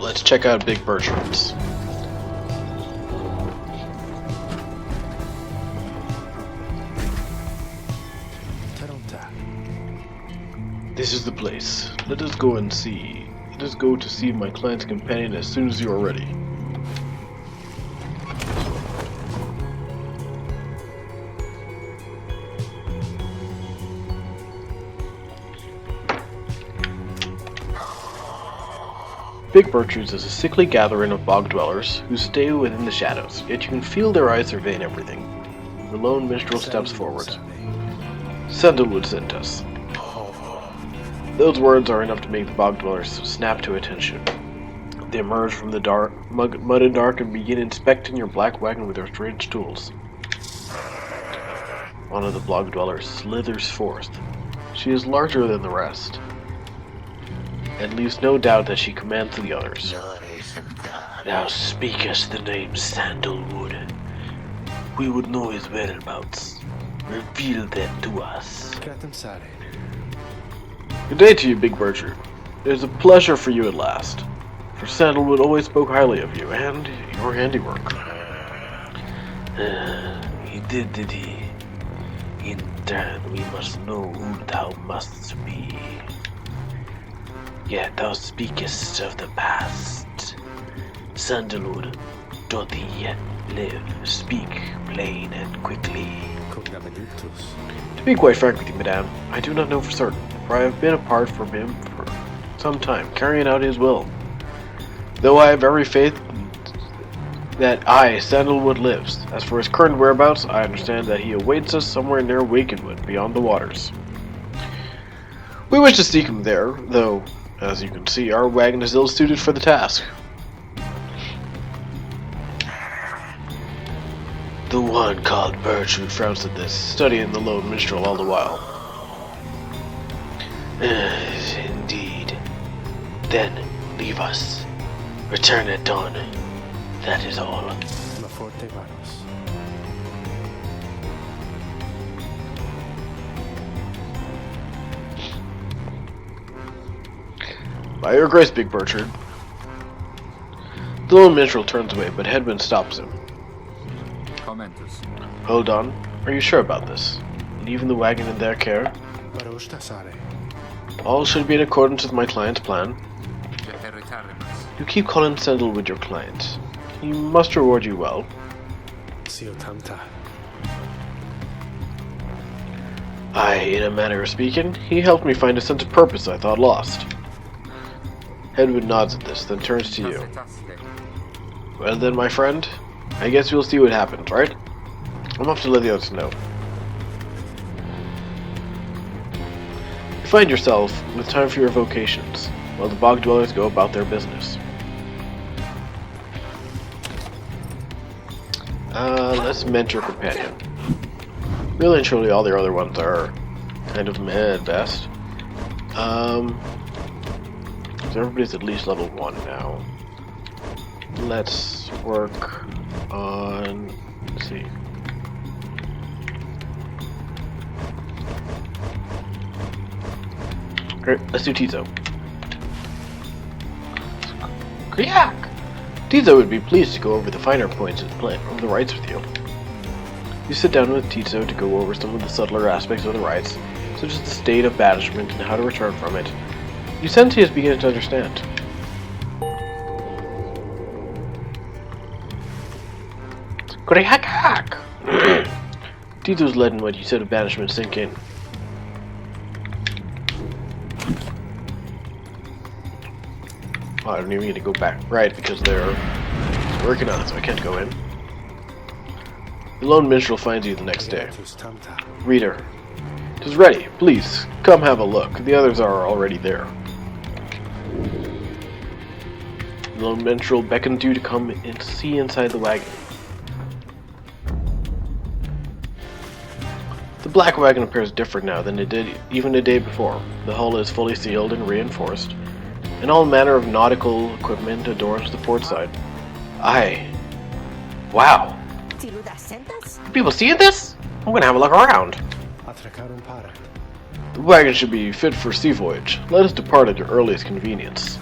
let's check out Big Bertrand's. This is the place. Let us go and see. Let us go to see my client's companion as soon as you are ready. Big Bertrand's is a sickly gathering of bog dwellers who stay within the shadows, yet you can feel their eyes surveying everything. The lone minstrel steps forward. Sandalwood sent us. Those words are enough to make the bog dwellers snap to attention. They emerge from the dark, mud and dark and begin inspecting your black wagon with their strange tools. One of the bog dwellers slithers forth. She is larger than the rest, and leaves no doubt that she commands the others. Thou speakest the name Sandalwood. We would know his whereabouts. Reveal them to us. Good day to you, Big Bertrand. It is a pleasure for you at last, for Sandalwood always spoke highly of you and your handiwork. He did he? In turn, we must know who thou must be. Yet thou speakest of the past. Sandalwood, doth he yet live? Speak plain and quickly. To be quite frank with you, madame, I do not know for certain, for I have been apart from him for some time, carrying out his will. Though I have every faith that Sandalwood lives. As for his current whereabouts, I understand that he awaits us somewhere near Wakenwood, beyond the waters. We wish to seek him there, though, as you can see, our wagon is ill-suited for the task. The one called Bertrand frowns at this, studying the lone minstrel all the while. Indeed. Then, leave us. Return at dawn. That is all. By your grace, Big Bertrand. The lone minstrel turns away, but Hedwin stops him. Hold on. Are you sure about this? Leaving the wagon in their care? All should be in accordance with my client's plan. You keep calling Sandalwood your client. He must reward you well. Aye, in a manner of speaking, he helped me find a sense of purpose I thought lost. Hedwin nods at this, then turns to you. Well then, my friend, I guess we'll see what happens, right? I'm off to let the others know. You find yourself with time for your vocations, while the bog dwellers go about their business. Let's mentor companion. Really and truly, all the other ones are kind of meh at best. So everybody's at least level 1 now. Let's work on... let's see. Great, let's do Tizo. Kriak! Tizo would be pleased to go over the finer points of the rites with you. You sit down with Tizo to go over some of the subtler aspects of the rites, such as the state of banishment and how to return from it. You sense he is beginning to understand. Kriak! Tizo's letting what you said of banishment sink in. Oh, I don't even need to go back. Right, because they're working on it, so I can't go in. The lone minstrel finds you the next day. Reader, it is ready. Please, come have a look. The others are already there. The lone minstrel beckons you to come and see inside the wagon. The black wagon appears different now than it did even the day before. The hull is fully sealed and reinforced, and all manner of nautical equipment adorns the port side. Aye. Wow. People seeing this? I'm gonna have a look around. The wagon should be fit for sea voyage. Let us depart at your earliest convenience.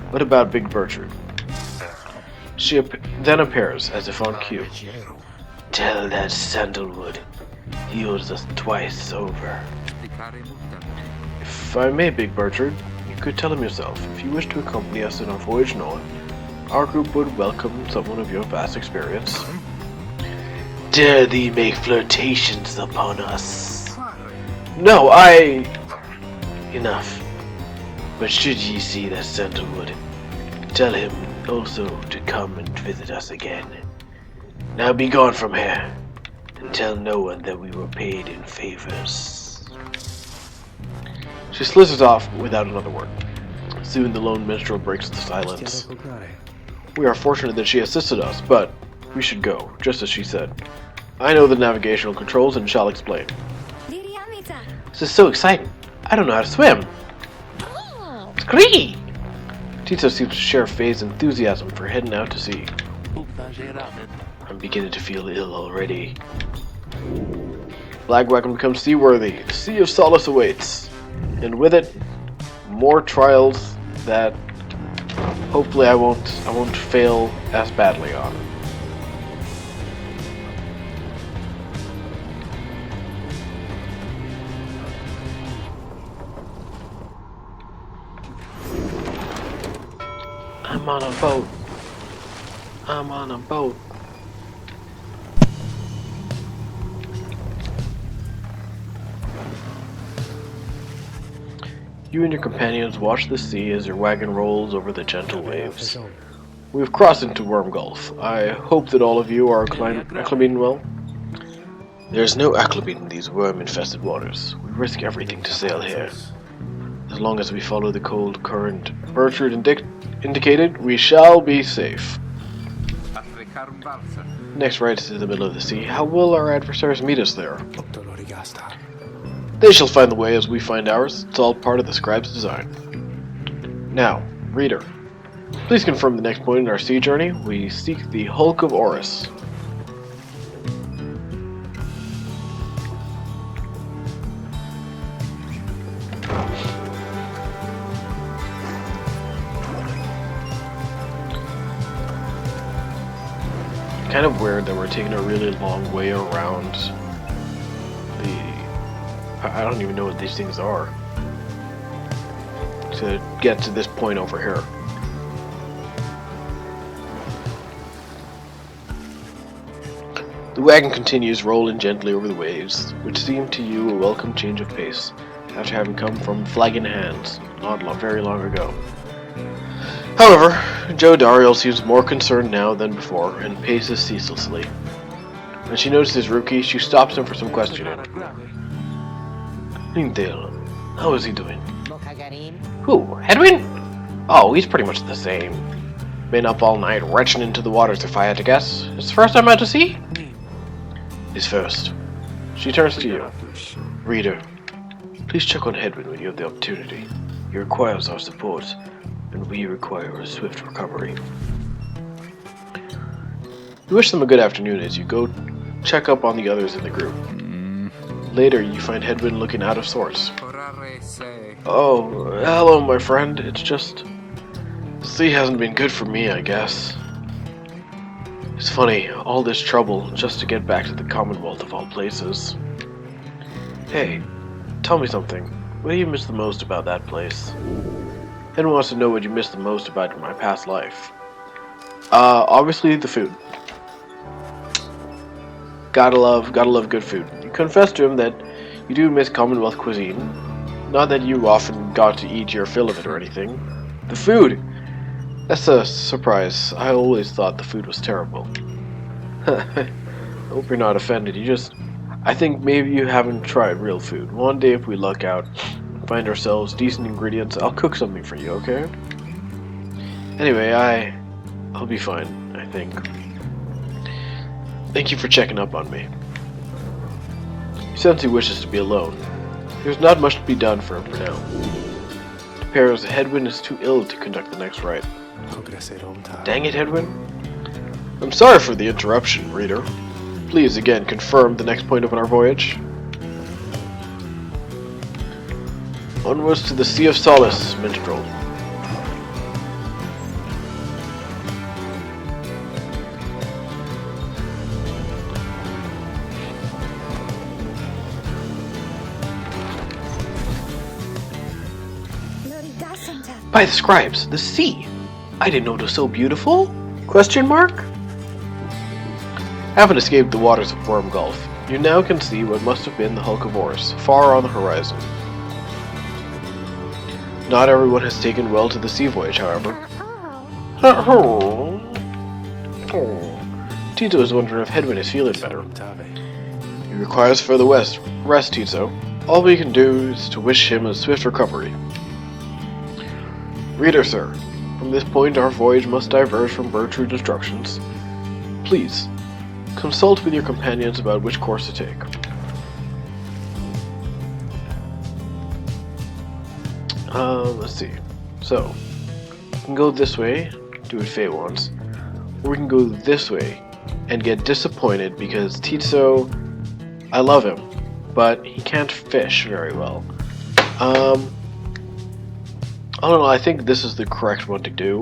What about Big Bertrude? She then appears, as if on cue. Tell that Sandalwood he owes us twice over. If I may, Big Bertrude, you could tell him yourself. If you wish to accompany us in our voyage north, our group would welcome someone of your vast experience. Dare thee make flirtations upon us? No, Enough. But should ye see that Sandalwood, tell him also to come and visit us again. Now be gone from here, and tell no one that we were paid in favors. She slithers off without another word. Soon the lone minstrel breaks the silence. We are fortunate that she assisted us, but we should go, just as she said. I know the navigational controls and shall explain. This is so exciting. I don't know how to swim. Scree! Tito seems to share Faye's enthusiasm for heading out to sea. I'm beginning to feel ill already. Lagwagon becomes seaworthy. The Sea of Solace awaits. And with it, more trials that hopefully I won't fail as badly on. I'm on a boat. I'm on a boat. You and your companions watch the sea as your wagon rolls over the gentle waves. We've crossed into Worm Gulf. I hope that all of you are acclimating well. There's no acclimate in these worm-infested waters. We risk everything to sail here. As long as we follow the cold current Bertrude indicated, we shall be safe. Next right to the middle of the sea. How will our adversaries meet us there? They shall find the way as we find ours. It's all part of the scribe's design. Now, reader, please confirm the next point in our sea journey. We seek the Hulk of Orus. Kind of weird that we're taking a really long way around I don't even know what these things are to get to this point over here. The wagon continues rolling gently over the waves, which seem to you a welcome change of pace after having come from flagging hands not very long ago. However, Joe Dario seems more concerned now than before and paces ceaselessly. When she notices Rookie, she stops him for some questioning. Lindale, how is he doing? Who? Edwin? Oh, he's pretty much the same. Been up all night retching into the waters if I had to guess. It's the first time out to sea? His first. She turns to you. Reader, please check on Hedwin when you have the opportunity. He requires our support, and we require a swift recovery. You wish them a good afternoon as you go check up on the others in the group. Later, you find Hedwin looking out of sorts. Oh, hello, my friend. It's just... the sea hasn't been good for me, I guess. It's funny, all this trouble just to get back to the Commonwealth of all places. Hey, tell me something. What do you miss the most about that place? Hedwin wants to know what you miss the most about my past life. Obviously the food. Gotta love good food. You confess to him that you do miss Commonwealth cuisine. Not that you often got to eat your fill of it or anything. The food! That's a surprise. I always thought the food was terrible. I hope you're not offended. I think maybe you haven't tried real food. One day if we luck out and find ourselves decent ingredients, I'll cook something for you, okay? Anyway, I'll be fine, I think. Thank you for checking up on me. He says he wishes to be alone. There's not much to be done for him for now. It appears Hedwin is too ill to conduct the next rite. Dang it, Hedwin. I'm sorry for the interruption, reader. Please again confirm the next point of our voyage. Onwards to the Sea of Solace, minstrel. By the scribes, the sea! I didn't know it was so beautiful? Question mark? Having escaped the waters of Worm Gulf, you now can see what must have been the hulk of Oris, far on the horizon. Not everyone has taken well to the sea voyage, however. Tito is wondering if Hedwyn is feeling better. He requires further rest, Tito. All we can do is to wish him a swift recovery. Reader, sir, from this point our voyage must diverge from Bertrude's instructions. Please, consult with your companions about which course to take. Let's see. So, we can go this way, do what Faye wants, or we can go this way and get disappointed because Tito, I love him, but he can't fish very well. I don't know, I think this is the correct one to do.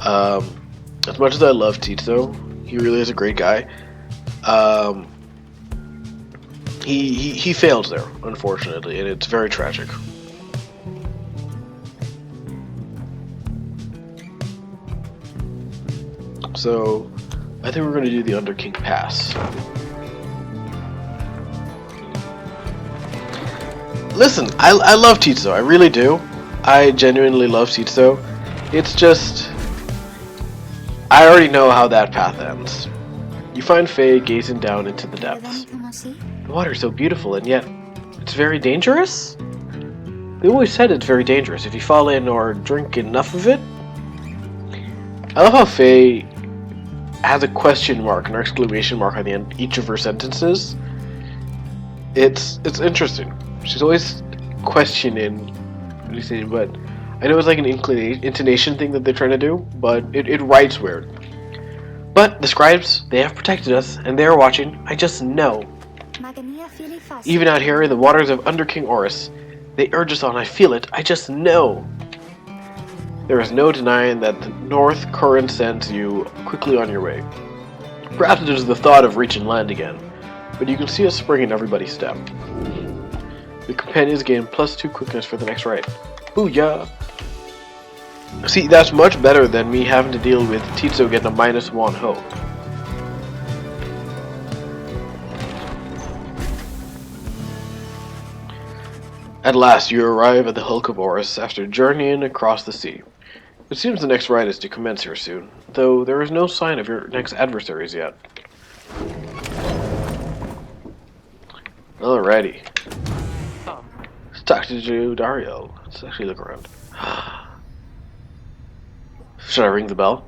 As much as I love Tito, he really is a great guy. He failed there, unfortunately, and it's very tragic. So, I think we're going to do the Underking Pass. Listen, I love Tito, I really do. I genuinely love Tito. It's just, I already know how that path ends. You find Faye gazing down into the depths. The water's so beautiful, and yet it's very dangerous? They always said it's very dangerous if you fall in or drink enough of it. I love how Faye has a question mark, an exclamation mark on the end of each of her sentences. It's interesting. She's always questioning what he's saying, but I know it's like an intonation thing that they're trying to do, but it writes weird. But the scribes, they have protected us, and they are watching. I just know. Even out here in the waters of Under King Oris, they urge us on. I feel it. I just know. There is no denying that the north current sends you quickly on your way. Perhaps it is the thought of reaching land again, but you can see a spring in everybody's step. The companions gain +2 quickness for the next ride. Booyah! See, that's much better than me having to deal with Tito getting a -1 hope. At last, you arrive at the Hulk of Oris after journeying across the sea. It seems the next ride is to commence here soon, though there is no sign of your next adversaries yet. Alrighty. Let's talk to Dario. Let's actually look around. Should I ring the bell?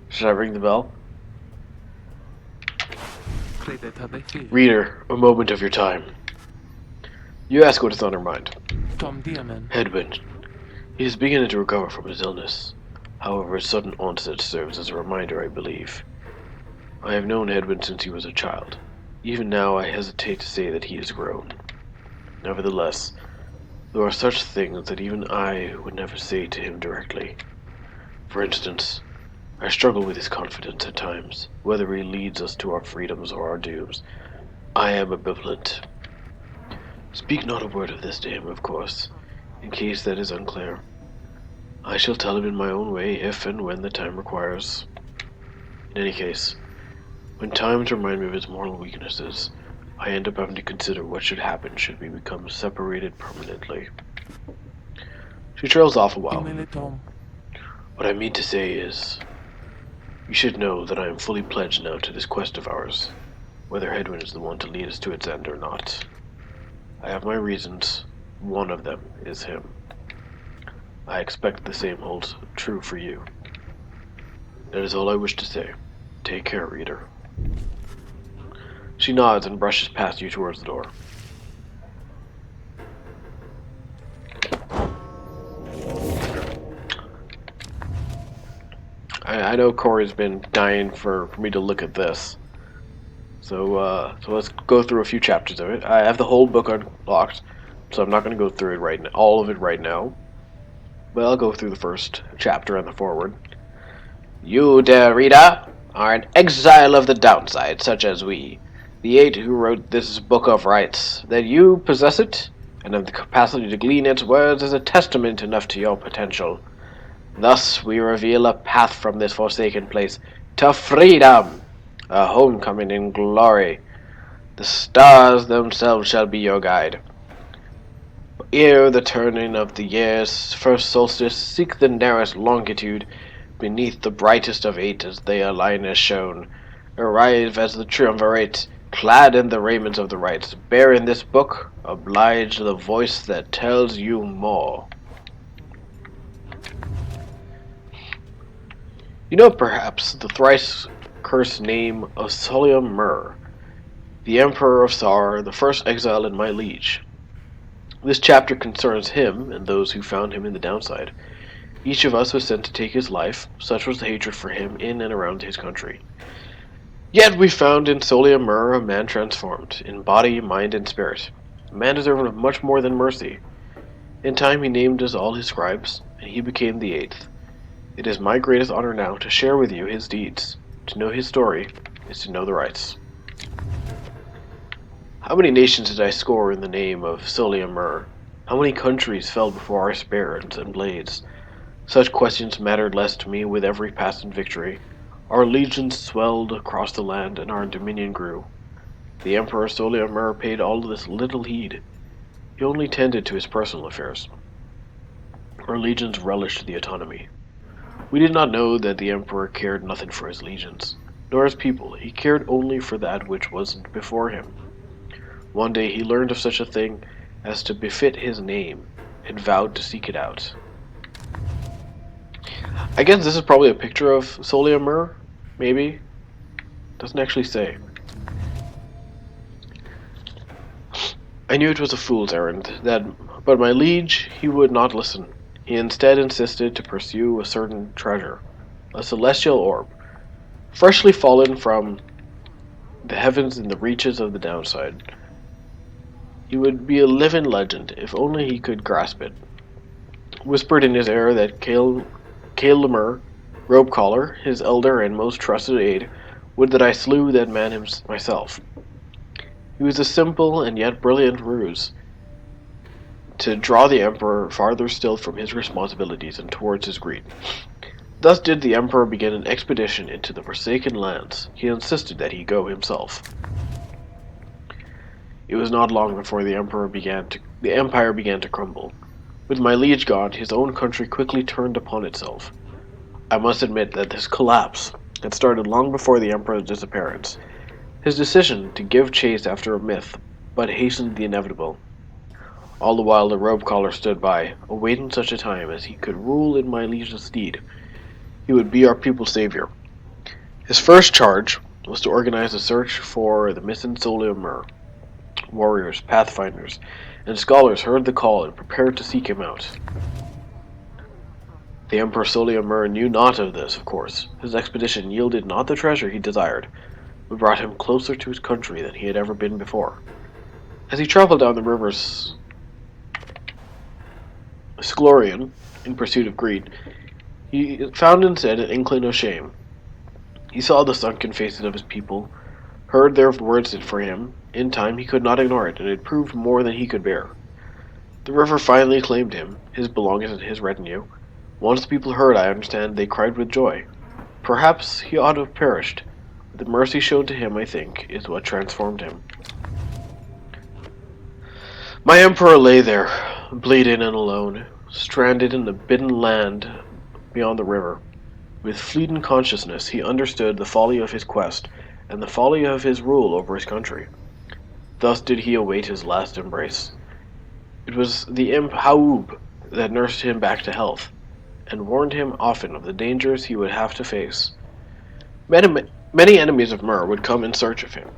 Should I ring the bell? Reader, a moment of your time. You ask what is on her mind. Hedwyn. He is beginning to recover from his illness. However, his sudden onset serves as a reminder, I believe. I have known Hedwyn since he was a child. Even now, I hesitate to say that he has grown. Nevertheless, there are such things that even I would never say to him directly. For instance, I struggle with his confidence at times, whether he leads us to our freedoms or our dooms. I am ambivalent. Speak not a word of this to him, of course, in case that is unclear. I shall tell him in my own way if and when the time requires. In any case, when times remind me of his moral weaknesses, I end up having to consider what should happen should we become separated permanently. She trails off a while. What I mean to say is, you should know that I am fully pledged now to this quest of ours, whether Hedwyn is the one to lead us to its end or not. I have my reasons. One of them is him. I expect the same holds true for you. That is all I wish to say. Take care, reader. She nods and brushes past you towards the door. I know Corey's been dying for me to look at this. So let's go through a few chapters of it. I have the whole book unlocked, so I'm not going to go through it right now, all of it right now. But I'll go through the first chapter and the forward. You, dear reader, are an exile of the downside, such as we, the 8 who wrote this book of rights. That you possess it, and have the capacity to glean its words is a testament enough to your potential. Thus we reveal a path from this forsaken place to freedom, a homecoming in glory. The stars themselves shall be your guide. Ere the turning of the year's first solstice, seek the narrowest longitude, beneath the brightest of 8 as they align as shown. Arrive as the triumvirate, clad in the raiments of the rites. Bear in this book, oblige the voice that tells you more. You know perhaps the thrice cursed name of Solium Mur, the Emperor of Sar, the first exile in my liege. This chapter concerns him and those who found him in the downside. Each of us was sent to take his life, such was the hatred for him in and around his country. Yet we found in Solium Mur a man transformed, in body, mind, and spirit. A man deserving of much more than mercy. In time he named us all his scribes, and he became the 8th. It is my greatest honor now to share with you his deeds. To know his story is to know the rights. How many nations did I score in the name of Solium Mur? How many countries fell before our spears and blades? Such questions mattered less to me with every passing victory. Our legions swelled across the land, and our dominion grew. The Emperor Solium Mur paid all this little heed. He only tended to his personal affairs. Our legions relished the autonomy. We did not know that the Emperor cared nothing for his legions, nor his people. He cared only for that which was before him. One day he learned of such a thing as to befit his name, and vowed to seek it out. I guess this is probably a picture of Solium Mur, maybe? Doesn't actually say. I knew it was a fool's errand, but my liege, he would not listen. He instead insisted to pursue a certain treasure, a celestial orb, freshly fallen from the heavens in the reaches of the downside. He would be a living legend if only he could grasp it. Whispered in his ear that Lemur, Robe Collar, his elder and most trusted aide, would that I slew that man myself. He was a simple and yet brilliant ruse to draw the Emperor farther still from his responsibilities and towards his greed. Thus did the Emperor begin an expedition into the forsaken lands. He insisted that he go himself. It was not long before the Empire began to crumble. With my liege gone, his own country quickly turned upon itself. I must admit that this collapse had started long before the Emperor's disappearance. His decision to give chase after a myth but hastened the inevitable. All the while the robe collar stood by, awaiting such a time as he could rule in my liege's stead. He would be our people's savior. His first charge was to organize a search for the missing Solium Mur. Warriors, pathfinders, and scholars heard the call and prepared to seek him out. The Emperor Solium Mur knew not of this, of course. His expedition yielded not the treasure he desired, but brought him closer to his country than he had ever been before. As he traveled down the rivers Sclorian in pursuit of greed, he found instead an inkling of shame. He saw the sunken faces of his people, heard their words for him. In time he could not ignore it, and it proved more than he could bear. The river finally claimed him, his belongings and his retinue. Once the people heard, I understand, they cried with joy. Perhaps he ought to have perished, but the mercy shown to him, I think, is what transformed him. My emperor lay there, bleeding and alone, stranded in the bidden land beyond the river. With fleeting consciousness, he understood the folly of his quest and the folly of his rule over his country. Thus did he await his last embrace. It was the imp Haub that nursed him back to health, and warned him often of the dangers he would have to face. Many enemies of Mur would come in search of him,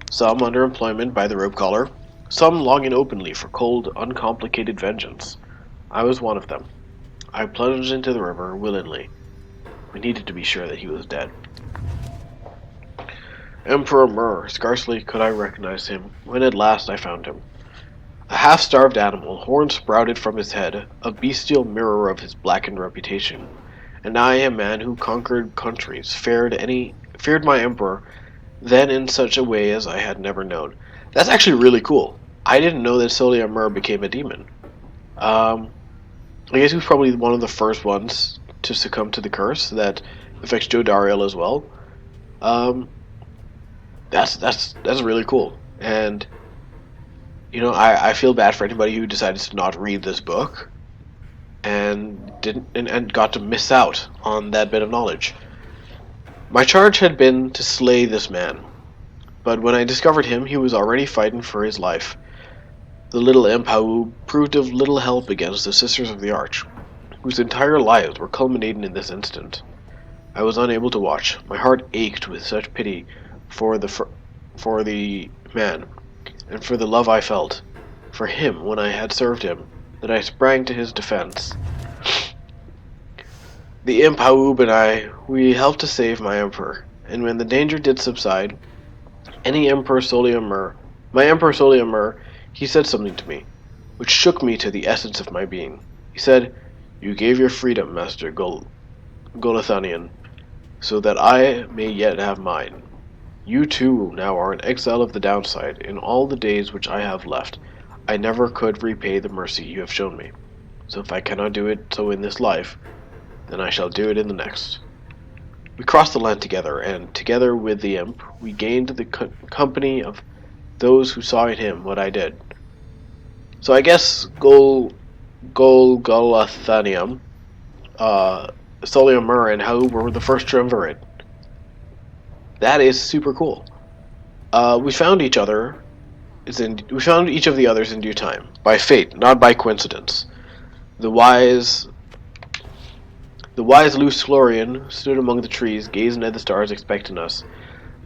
some under employment by the rope collar, some longing openly for cold, uncomplicated vengeance. I was one of them. I plunged into the river willingly. We needed to be sure that he was dead. Emperor Mur, scarcely could I recognize him, when at last I found him. A half-starved animal, horns sprouted from his head, a bestial mirror of his blackened reputation. And I, a man who conquered countries, feared my emperor, then in such a way as I had never known. That's actually really cool. I didn't know that Solia Mur became a demon. Um, I guess he was probably one of the first ones to succumb to the curse that affects Joe Dariel as well. Um, that's really cool, and I feel bad for anybody who decided to not read this book and didn't and got to miss out on that bit of knowledge. My charge had been to slay this man, but when I discovered him, he was already fighting for his life. The little imp, Hau, proved of little help against the Sisters of the Arch, whose entire lives were culminating in this instant. I was unable to watch. My heart ached with such pity for the man, and for the love I felt for him when I had served him, that I sprang to his defense. The imp Haub and I, we helped to save my emperor, and when the danger did subside, my Emperor Soliamur, he said something to me, which shook me to the essence of my being. He said, "You gave your freedom, Master Golathanian, so that I may yet have mine. You too now are an exile of the downside. In all the days which I have left, I never could repay the mercy you have shown me. So if I cannot do it so in this life, then I shall do it in the next." We crossed the land together, and together with the imp, we gained the company of those who saw in him what I did. So I guess Golgothanium, Soliamur, and Hau were the first triumvirate. That is super cool. We found each other. We found each of the others in due time, by fate, not by coincidence. The wise Luce Florian stood among the trees, gazing at the stars, expecting us.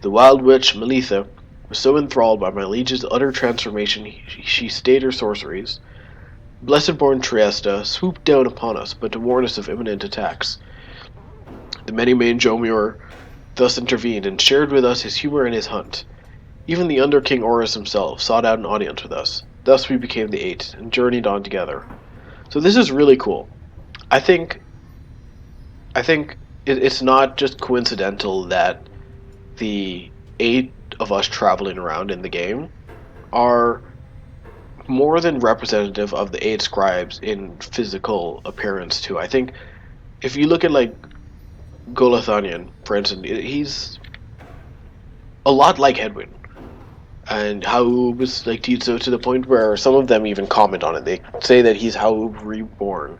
The wild witch Melitha was so enthralled by my liege's utter transformation she stayed her sorceries. Blessed-born Triesta swooped down upon us, but to warn us of imminent attacks. The many-maned Jomur thus intervened and shared with us his humor and his hunt. Even the Under King Horus himself sought out an audience with us. Thus we became the Eight and journeyed on together. So this is really cool. I think it's not just coincidental that the 8 of us traveling around in the game are more than representative of the 8 scribes in physical appearance too. I think if you look at like Golathanian, for instance, he's a lot like Hedwyn, and Haub is like Tizo to the point where some of them even comment on it. They say that he's Haub reborn.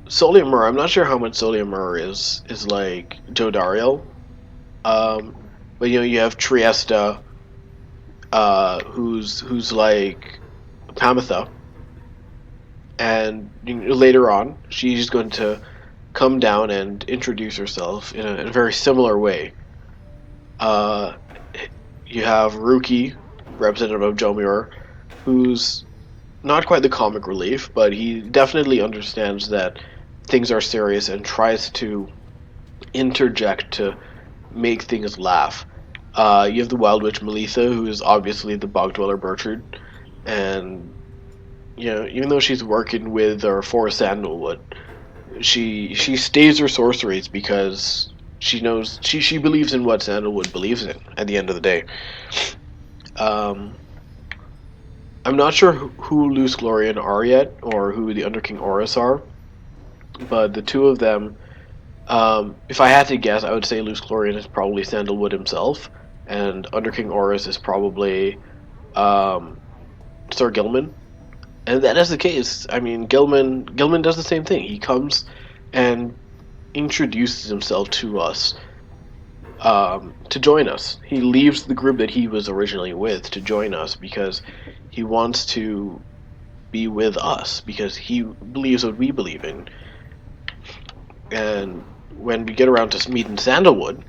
Soliamur, I'm not sure how much Soliamur is like Joe Dariel. But you have Triesta, who's like Pamitha, and later on she's going to come down and introduce herself in a very similar way. You have Ruki, representative of Jomur, who's not quite the comic relief, but he definitely understands that things are serious and tries to interject to make things laugh. You have the Wild Witch Melitha, who is obviously the Bog Dweller Bertrand, and even though she's working with or for Sandalwood, she stays her sorceries because she knows she believes in what Sandalwood believes in at the end of the day. I'm not sure who Luce Glorian are yet, or who the Under King Horus are, but the two of them, if I had to guess, I would say Luce Glorian is probably Sandalwood himself, and Under King Horus is probably Sir Gilman. And that is the case. I mean, Gilman does the same thing. He comes and introduces himself to us to join us. He leaves the group that he was originally with to join us because he wants to be with us, because he believes what we believe in. And when we get around to meeting Sandalwood,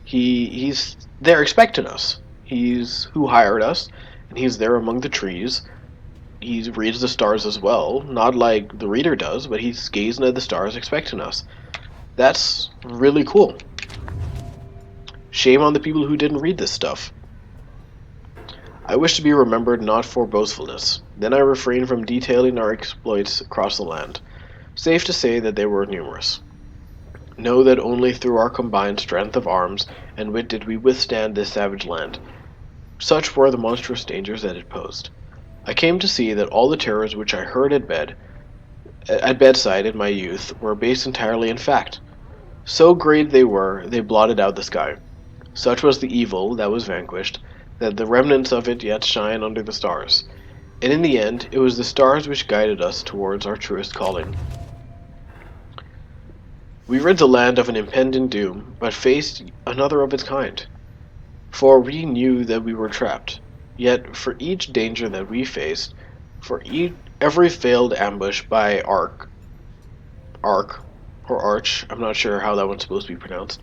he's there expecting us. He's who hired us, and he's there among the trees. He reads the stars as well, not like the reader does, but he's gazing at the stars expecting us. That's really cool. Shame on the people who didn't read this stuff. I wish to be remembered not for boastfulness. Then I refrained from detailing our exploits across the land. Safe to say that they were numerous. Know that only through our combined strength of arms and wit did we withstand this savage land. Such were the monstrous dangers that it posed. I came to see that all the terrors which I heard at bedside in my youth were based entirely in fact. So great they were, they blotted out the sky. Such was the evil that was vanquished, that the remnants of it yet shine under the stars. And in the end, it was the stars which guided us towards our truest calling. We rid the land of an impending doom, but faced another of its kind. For we knew that we were trapped. Yet for each danger that we faced, for every failed ambush by Arch, I'm not sure how that one's supposed to be pronounced,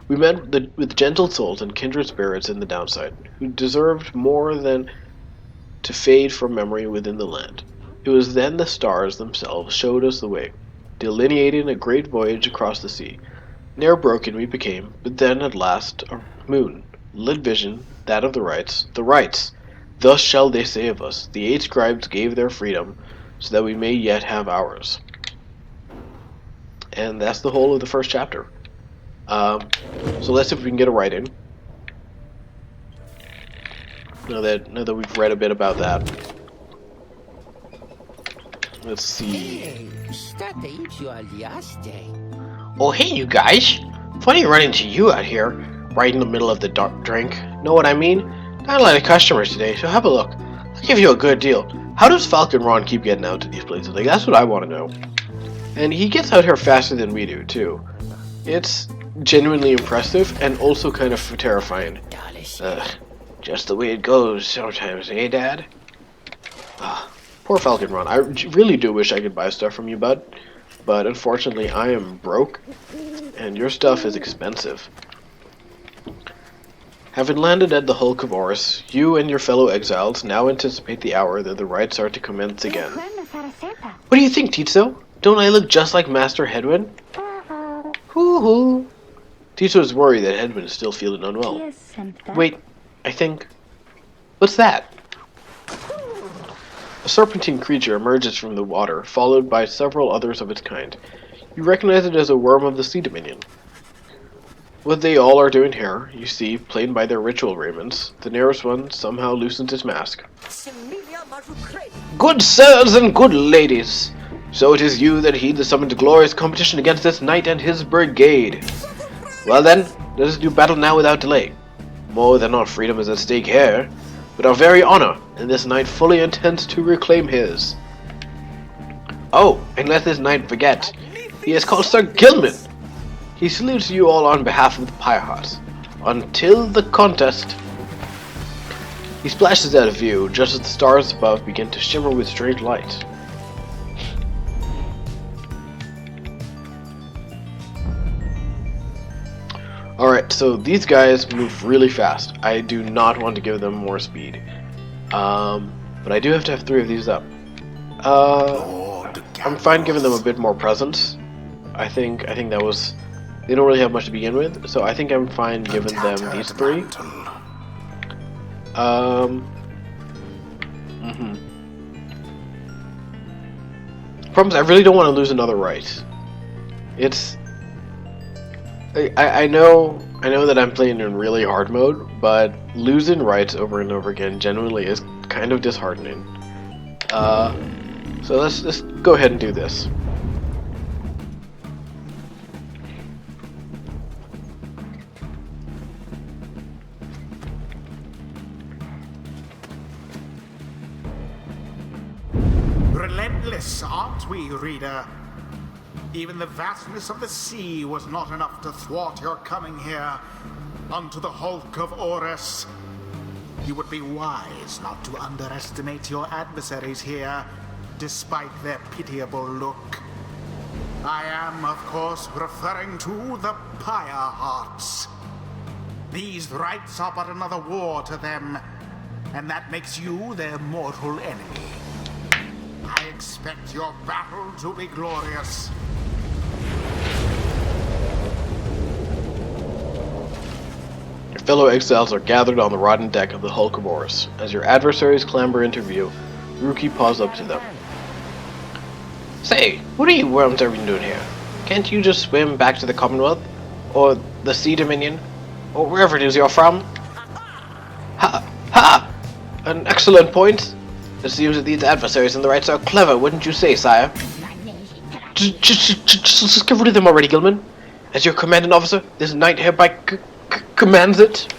we met with gentle souls and kindred spirits in the downside, who deserved more than to fade from memory within the land. It was then the stars themselves showed us the way, delineating a great voyage across the sea. Ne'er broken we became, but then at last a moon, lit vision, that of the rights, the rights! Thus shall they save us. The 8 scribes gave their freedom, so that we may yet have ours. And that's the whole of the first chapter. So let's see if we can get a write-in. Now that we've read a bit about that. Let's see. Oh, hey, you guys. Funny running into you out here, right in the middle of the dark drink. Know what I mean? Not a lot of customers today, so have a look. I'll give you a good deal. How does Falcon Ron keep getting out to these places? Like, that's what I want to know. And he gets out here faster than we do, too. It's genuinely impressive and also kind of terrifying. Just the way it goes sometimes, eh, Dad? Poor Falcon Ron. I really do wish I could buy stuff from you, bud. But unfortunately, I am broke, and your stuff is expensive. Having landed at the hulk of Oris, you and your fellow exiles now anticipate the hour that the rites are to commence again. What do you think, Tito? Don't I look just like Master Hedwin? Hoo-hoo. Tito is worried that Hedwin is still feeling unwell. Wait, I think... What's that? A serpentine creature emerges from the water, followed by several others of its kind. You recognize it as a worm of the Sea Dominion. What they all are doing here, you see, plain by their ritual raiments, the nearest one somehow loosens its mask. Good sirs and good ladies, so it is you that heed the summoned glorious competition against this knight and his brigade. Well then, let us do battle now without delay. More than our freedom is at stake here, but our very honor, and this knight fully intends to reclaim his. Oh, and let this knight forget, he is called Sir Gilman. He salutes you all on behalf of the Pyrehearts. Until the contest. He splashes out of view just as the stars above begin to shimmer with strange light. Alright, so these guys move really fast. I do not want to give them more speed. But I do have to have 3 of these up. I'm fine giving them a bit more presence. I think that was... They don't really have much to begin with, so I think I'm fine giving them these 3. Problem is, I really don't want to lose another right. It's... I know that I'm playing in really hard mode, but losing rights over and over again genuinely is kind of disheartening. So let's just go ahead and do this. Relentless, aren't we, reader? Even the vastness of the sea was not enough to thwart your coming here, unto the hulk of Oris. You would be wise not to underestimate your adversaries here, despite their pitiable look. I am, of course, referring to the Pyrehearts. These rites are but another war to them, and that makes you their mortal enemy. I expect your battle to be glorious. Your fellow exiles are gathered on the rotten deck of the Hulk of Oris. As your adversaries clamber into view, Rookie paws up to them. Say, what are you worms even doing here? Can't you just swim back to the Commonwealth? Or the Sea Dominion? Or wherever it is you're from? How An excellent point. It seems that these adversaries in the rights are clever, wouldn't you say, sire? Just get rid of them already, Gilman. As your commanding officer, this knight hereby commands it.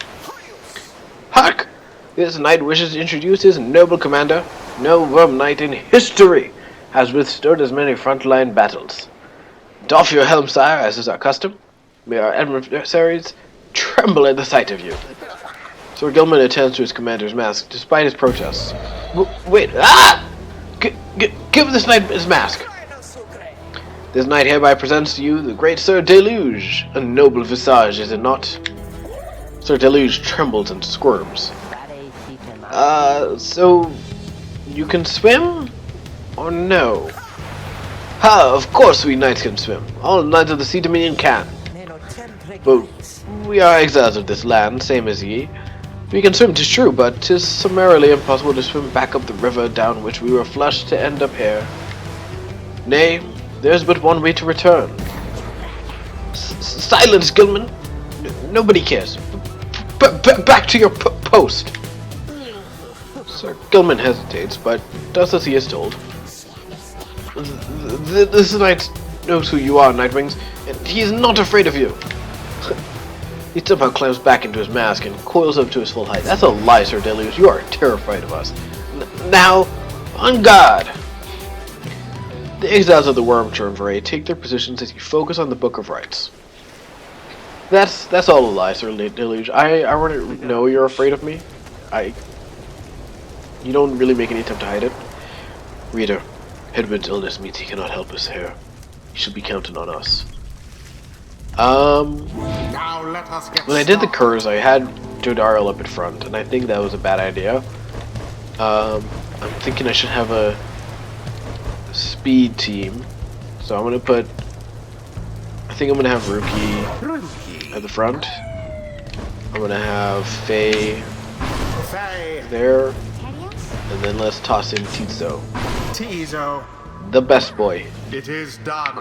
Hark! This knight wishes to introduce his noble commander. No worm knight in history has withstood as many frontline battles. Doff your helm, sire, as is our custom. May our adversaries tremble at the sight of you. Sir Gilman attends to his commander's mask, despite his protests. Wait, give this knight his mask. This knight hereby presents to you the great Sir Deluge. A noble visage, is it not? Sir Deluge trembles and squirms. So you can swim? Or no? Ha, of course we knights can swim. All knights of the Sea Dominion can. But we are exiles of this land, same as ye. We can swim, 'tis true, but 'tis summarily impossible to swim back up the river down which we were flushed to end up here. Nay, there's but one way to return. Silence, Gilman! Nobody cares. Back to your post! Sir Gilman hesitates, but does as he is told. This knight knows who you are, Nightwings, and he is not afraid of you. He somehow climbs back into his mask and coils up to his full height. That's a lie, Sir Deluge. You are terrified of us. Now, on guard! The exiles of the Worm Triumvirate take their positions as you focus on the Book of Rights. That's all a lie, Sir Deluge. I already know you're afraid of me. You don't really make any attempt to hide it. Reader, Hedwig's illness means he cannot help us here. He should be counting on us. Now let us get when I did the curse, I had Jodarl up in front, and I think that was a bad idea. I'm thinking I should have a speed team. So I'm gonna put... I think I'm gonna have Rookie at the front. I'm gonna have Faye there. And then let's toss in Tizo. The best boy. It is done.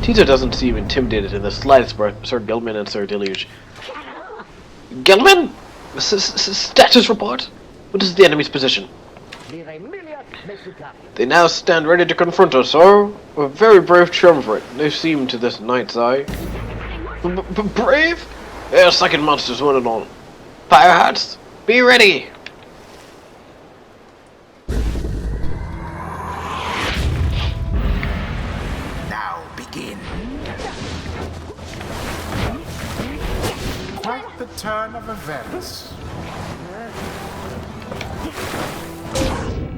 Tizo doesn't seem intimidated in the slightest by Sir Gilman and Sir Deluge. Gilman! Status report? What is the enemy's position? They now stand ready to confront us, sir. A very brave triumvirate, they seem to this knight's eye. Brave? They're second monsters, one and all. Firehearts, be ready! Quite the turn of events.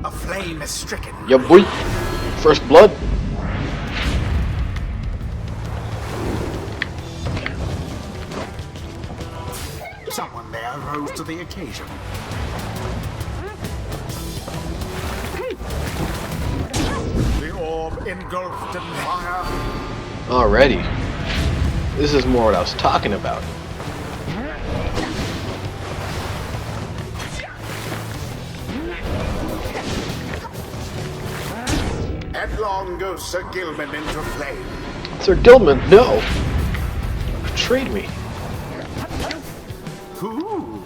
A flame is stricken. Yeah, boy. First blood. Someone there rose to the occasion. The orb engulfed in fire. Already. This is more what I was talking about. Headlong goes Sir Gilman into flame. Sir Gilman, no! You betrayed me. Ooh.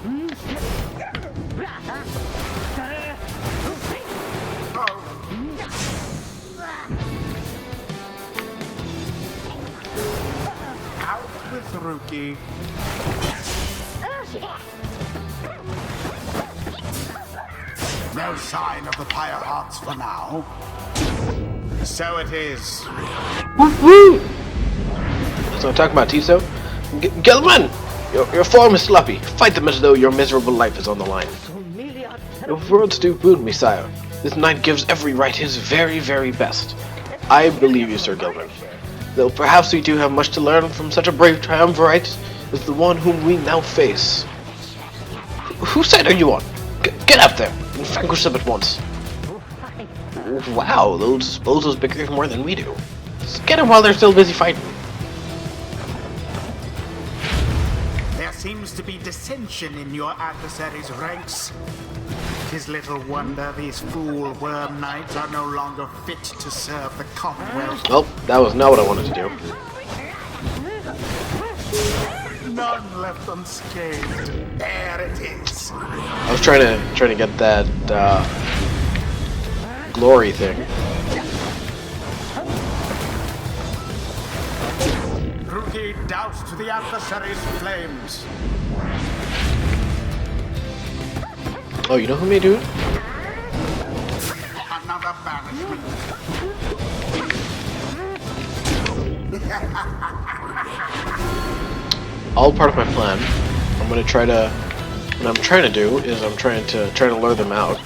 Out with Rookie. No sign of the Firehearts for now. So it is. Woo-hoo! So I'm talking about Tizo. Gilman! Your form is sloppy. Fight them as though your miserable life is on the line. Your words do wound me, sire. This knight gives every right his very, very best. I believe you, Sir Gilman. Though perhaps we do have much to learn from such a brave triumvirate as the one whom we now face. Whose side are you on? Get up there and vanquish them at once. Wow, those bozos bicker more than we do. Just get them while they're still busy fighting. There seems to be dissension in your adversary's ranks. 'Tis little wonder these fool worm knights are no longer fit to serve the Commonwealth. Oh, that was not what I wanted to do. None left unscathed. There it is. I was trying to get that glory thing. Rookie doused the adversary's flames. Oh, you know who may do it? Another banishment. All part of my plan. I'm gonna try to. What I'm trying to do is I'm trying to lure them out.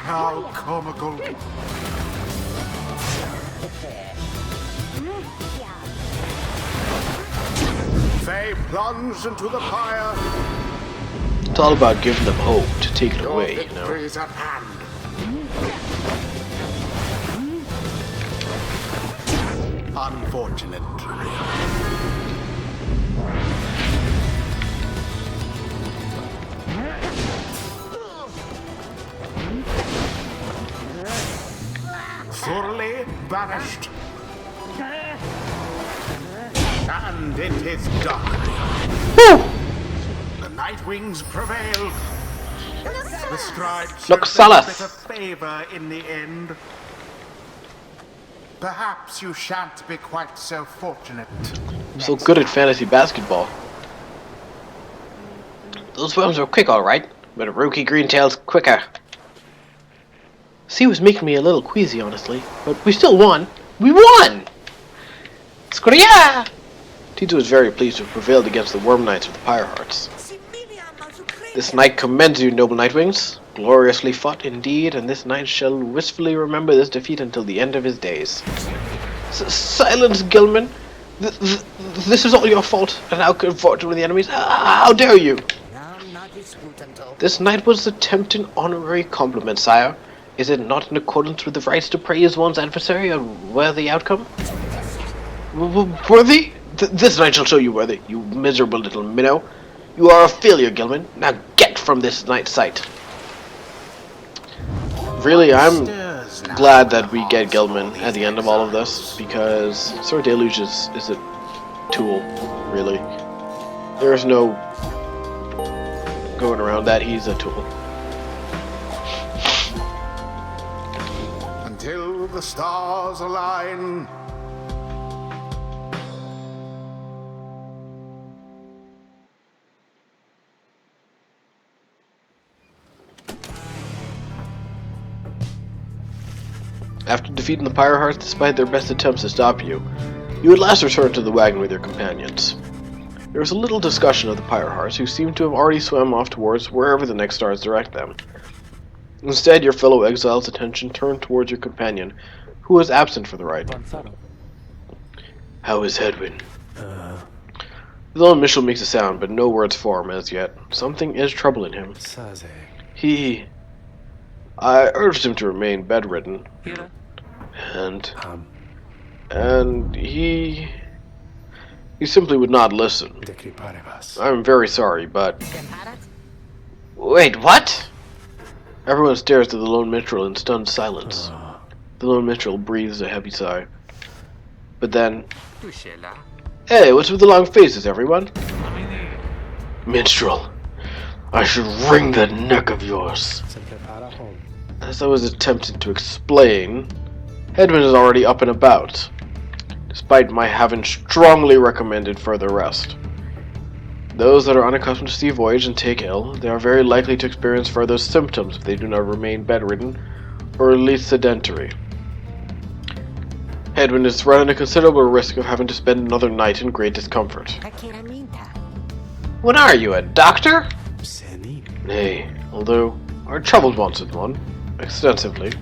How comical. They plunge into the fire. It's all about giving them hope to take it away, you know. Victory is at hand. Unfortunate. Thoroughly banished. And it is done. The Nightwings prevail. The stripes Look, served them a Salas. bit of favor in the end. Perhaps you shan't be quite so fortunate. I'm so good at fantasy basketball. Those worms were quick, all right, but a rookie Greentail's quicker. Sea was making me a little queasy, honestly, but we still won. We won! Skoria! Tito was very pleased to have prevailed against the Worm Knights of the Pyre Hearts. This knight commends you, noble Nightwings. Gloriously fought indeed, and this knight shall wistfully remember this defeat until the end of his days. Silence, Gilman! This is all your fault, and how good fortune with the enemies. How dare you! This knight was attempting honorary compliment, sire. Is it not in accordance with the rights to praise one's adversary a worthy outcome? Worthy? This knight shall show you worthy, you miserable little minnow. You are a failure, Gilman. Now get from this knight's sight. Really, I'm glad that we get Gilman at the end of all of this, because Sir Deluge is a tool, really. There's no going around that, he's a tool. Until the stars align. After defeating the Pyre Hearts despite their best attempts to stop you, you at last returned to the wagon with your companions. There was a little discussion of the Pyre Hearts, who seemed to have already swam off towards wherever the next stars direct them. Instead, your fellow exile's attention turned towards your companion, who was absent for the ride. How is Hedwin? The lone Mitchell makes a sound, but no words form as yet. Something is troubling him. I urged him to remain bedridden, and he simply would not listen. I'm very sorry, but... Wait, what? Everyone stares to the lone minstrel in stunned silence. The lone minstrel breathes a heavy sigh. But then... Hey, what's with the long faces, everyone? Minstrel, I should wring that neck of yours. As I was attempting to explain, Hedwin is already up and about, despite my having strongly recommended further rest. Those that are unaccustomed to sea voyage and take ill, they are very likely to experience further symptoms if they do not remain bedridden, or at least sedentary. Hedwin is running a considerable risk of having to spend another night in great discomfort. What are you, a doctor? Nay, although our troubles once in one, extensively.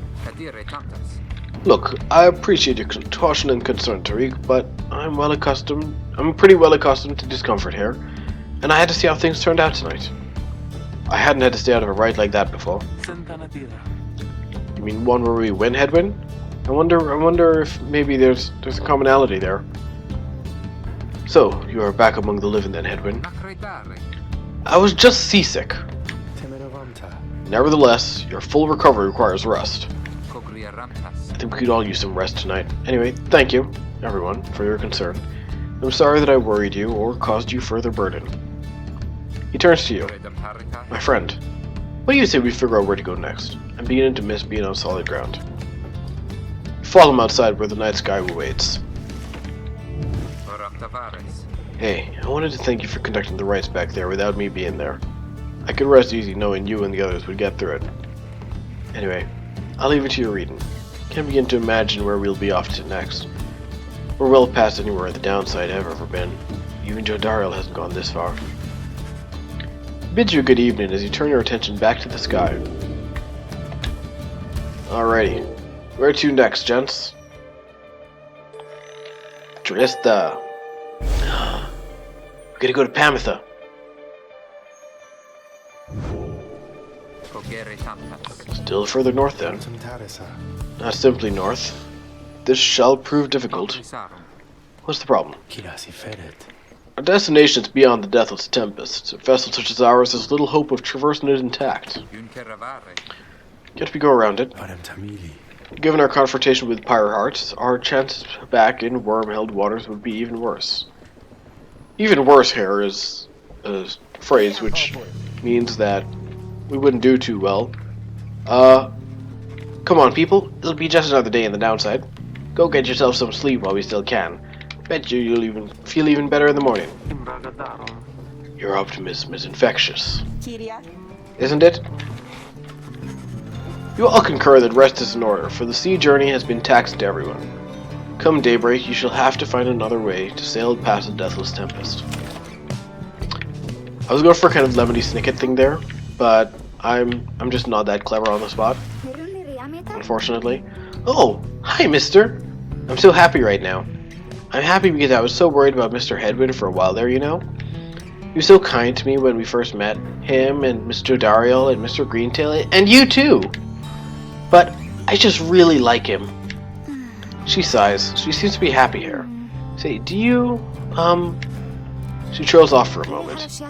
Look, I appreciate your caution and concern, Tariq, but I'm pretty well accustomed to discomfort here, and I had to see how things turned out tonight. I hadn't had to stay out of a ride like that before. You mean one where we win, Hedwin? I wonder if maybe there's a commonality there. So, you are back among the living then, Hedwin. I was just seasick. Nevertheless, your full recovery requires rest. I think we could all use some rest tonight. Anyway, thank you, everyone, for your concern. I'm sorry that I worried you or caused you further burden. He turns to you. My friend, what do you say we figure out where to go next? I'm beginning to miss being on solid ground. Follow him outside where the night sky awaits. Hey, I wanted to thank you for conducting the rites back there without me being there. I could rest easy knowing you and the others would get through it. Anyway, I'll leave it to your reading. Can't begin to imagine where we'll be off to next. We're well past anywhere the downside I've ever been. Even Joe Daryl hasn't gone this far. Bids you a good evening as you turn your attention back to the sky. Alrighty, where to next, gents? Trista. We're gonna go to Pamitha. Still further north then. Not simply north. This shall prove difficult. What's the problem? Our destination is beyond the deathless tempest. A vessel such as ours has little hope of traversing it intact. Yet we go around it. Given our confrontation with Pyre Hearts, our chances back in worm-held waters would be even worse. Even worse here is a phrase which means that we wouldn't do too well. Come on, people. It'll be just another day in the downside. Go get yourself some sleep while we still can. Bet you'll even feel even better in the morning. Your optimism is infectious. Isn't it? You all concur that rest is in order, for the sea journey has been taxing to everyone. Come daybreak, you shall have to find another way to sail past the deathless tempest. I was going for a kind of lemony snicket thing there, but I'm just not that clever on the spot, unfortunately. Oh, hi, mister! I'm so happy right now. I'm happy because I was so worried about Mr. Headwind for a while there, you know? He was so kind to me when we first met. Him and Mr. Dariel and Mr. Greentail, and you too! But I just really like him. She sighs. She seems to be happy here. Say, do you, She trails off for a moment.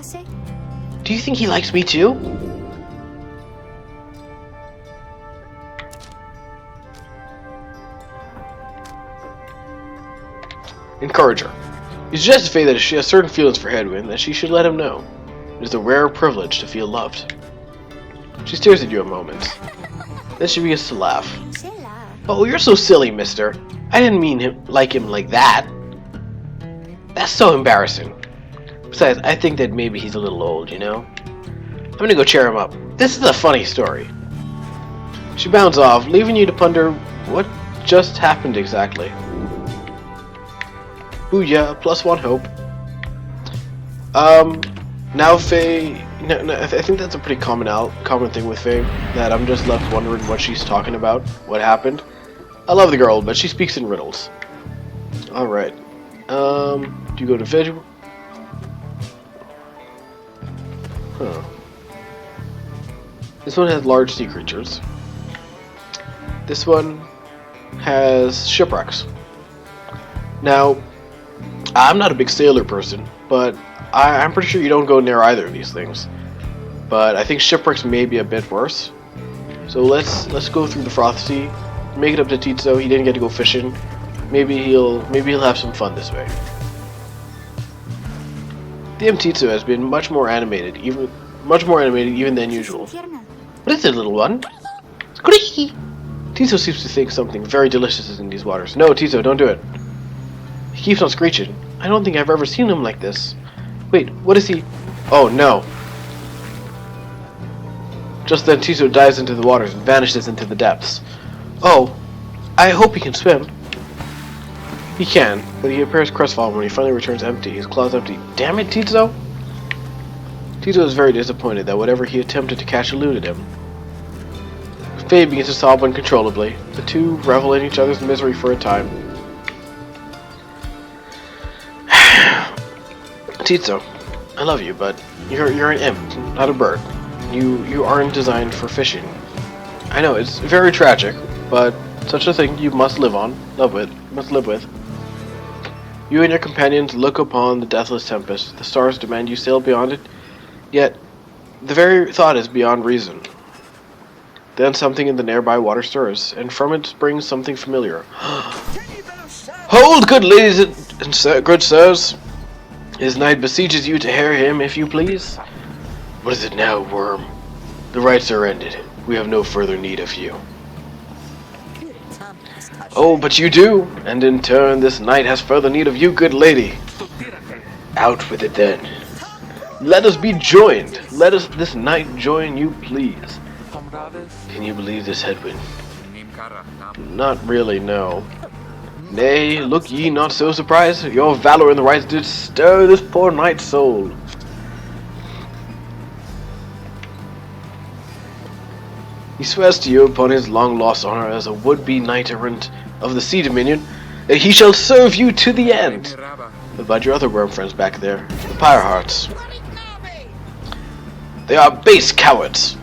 Do you think he likes me too? Encourage her. You suggest to Faye that if she has certain feelings for Headwind, that she should let him know. It is a rare privilege to feel loved. She stares at you a moment. Then she begins to laugh. Oh, you're so silly, mister. I didn't mean him like that. That's so embarrassing. Besides, I think that maybe he's a little old, you know? I'm gonna go cheer him up. This is a funny story. She bounds off, leaving you to ponder what just happened exactly. Booyah, +1 hope. Now Faye... No, I think that's a pretty common thing with Faye, that I'm just left wondering what she's talking about, what happened. I love the girl, but she speaks in riddles. Alright. Do you go to visual? Huh. This one has large sea creatures. This one has shipwrecks. Now, I'm not a big sailor person, but I'm pretty sure you don't go near either of these things. But I think shipwrecks may be a bit worse. So let's go through the Froth Sea, make it up to Titzo. He didn't get to go fishing. Maybe he'll have some fun this way. DM Titzo has been much more animated even than usual. What is it, little one? Squeaky! Titzo seems to think something very delicious is in these waters. No, Titzo, don't do it. He keeps on screeching. I don't think I've ever seen him like this. Wait, what is he? Oh, no. Just then Titzo dives into the waters and vanishes into the depths. Oh, I hope he can swim. He can, but he appears crestfallen when he finally returns empty, his claws empty. Damn it, Titzo! Titzo is very disappointed that whatever he attempted to catch eluded him. Faye begins to sob uncontrollably. The two revel in each other's misery for a time. Titzo, I love you, but you're an imp, not a bird. You aren't designed for fishing. I know, it's very tragic, but such a thing you must live with. You and your companions look upon the deathless tempest. The stars demand you sail beyond it, yet the very thought is beyond reason. Then something in the nearby water stirs, and from it springs something familiar. Hold, good ladies and good sirs! His knight beseeches you to hear him, if you please. What is it now, worm? The rites are ended. We have no further need of you. Oh, but you do, and in turn this knight has further need of you, good lady. Out with it then. Let us be joined. Let us this knight join you, please. Can you believe this, Hedwyn? Not really, no. Nay, look ye not so surprised. Your valor in the rites did stir this poor knight's soul. He swears to you upon his long-lost honor as a would-be knight-errant of the Sea Dominion that he shall serve you to the end. What about your other worm friends back there, the Pyrehearts? They are base cowards.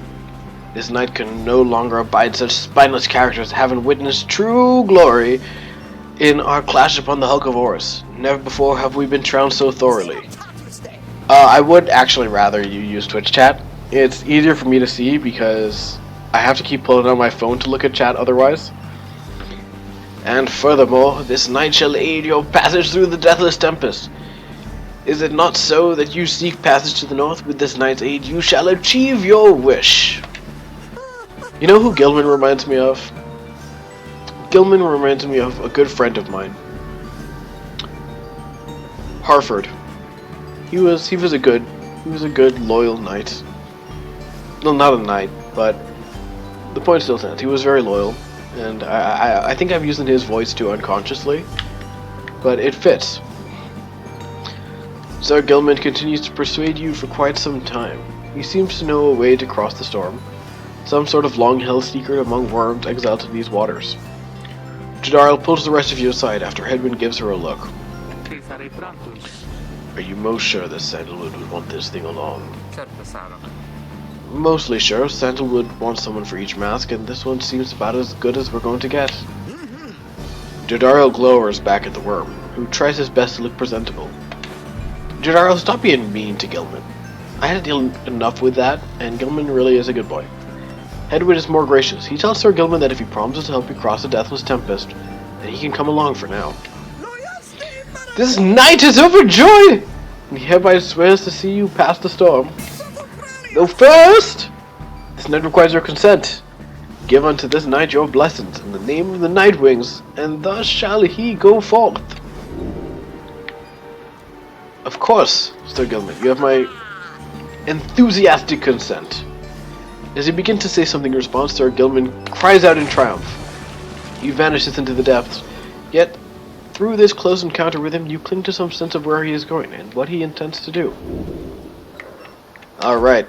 This knight can no longer abide such spineless characters, having witnessed true glory in our clash upon the hulk of Horus. Never before have we been trounced so thoroughly. I would actually rather you use Twitch chat. It's easier for me to see because I have to keep pulling out my phone to look at chat otherwise. And furthermore, this knight shall aid your passage through the deathless tempest. Is it not so that you seek passage to the north? With this knight's aid you shall achieve your wish. You know who Gilman reminds me of? Gilman reminds me of a good friend of mine. Harford. He was a good loyal knight. Well, not a knight, but the point still stands. He was very loyal, and I think I'm using his voice too unconsciously, but it fits. Sir Gilman continues to persuade you for quite some time. He seems to know a way to cross the storm. Some sort of long-held secret among worms exiled to these waters. Jadariel pulls the rest of you aside after Hedwyn gives her a look. Are you most sure that Sandalwood would want this thing along? Mostly sure. Sandalwood wants someone for each mask, and this one seems about as good as we're going to get. Jadariel glowers back at the worm, who tries his best to look presentable. Jadariel, stop being mean to Gilman. I had to deal enough with that, and Gilman really is a good boy. Hedwyn is more gracious. He tells Sir Gilman that if he promises to help you cross the deathless tempest, then he can come along for now. This knight is overjoyed, and he hereby swears to see you pass the storm. Though first, this knight requires your consent. Give unto this knight your blessings in the name of the Nightwings, and thus shall he go forth. Of course, Sir Gilman, you have my enthusiastic consent. As you begin to say something in response, Sir Gilman cries out in triumph. He vanishes into the depths, yet through this close encounter with him, you cling to some sense of where he is going and what he intends to do. Alright.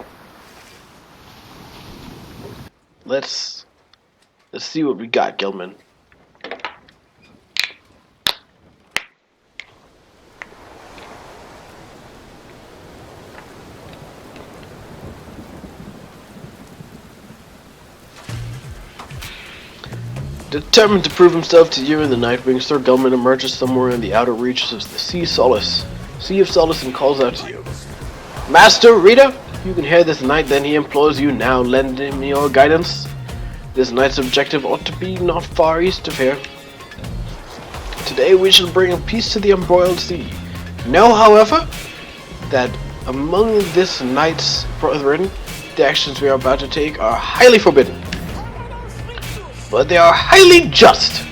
Let's see what we got, Gilman. Determined to prove himself to you and the Nightwing, Sir Gilman emerges somewhere in the outer reaches of the Sea of Solace, and calls out to you. Master Rita, you can hear this knight, then he implores you now, lend him your guidance. This knight's objective ought to be not far east of here. Today we shall bring peace to the embroiled sea. Know, however, that among this knight's brethren, the actions we are about to take are highly forbidden. But they are highly just.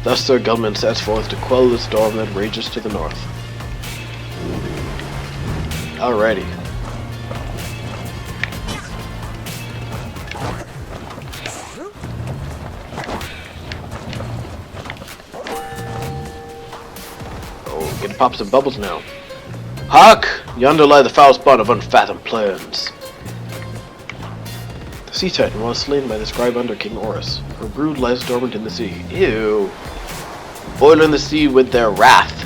Thus Sir Gilman sets forth to quell the storm that rages to the north. Alrighty. Oh, we can pop some bubbles now. Hark! Yonder lie the foul spawn of unfathomed plans. The Sea Titan was slain by the scribe under King Horus. Her brood lies dormant in the sea. Ew. Boiling the sea with their wrath.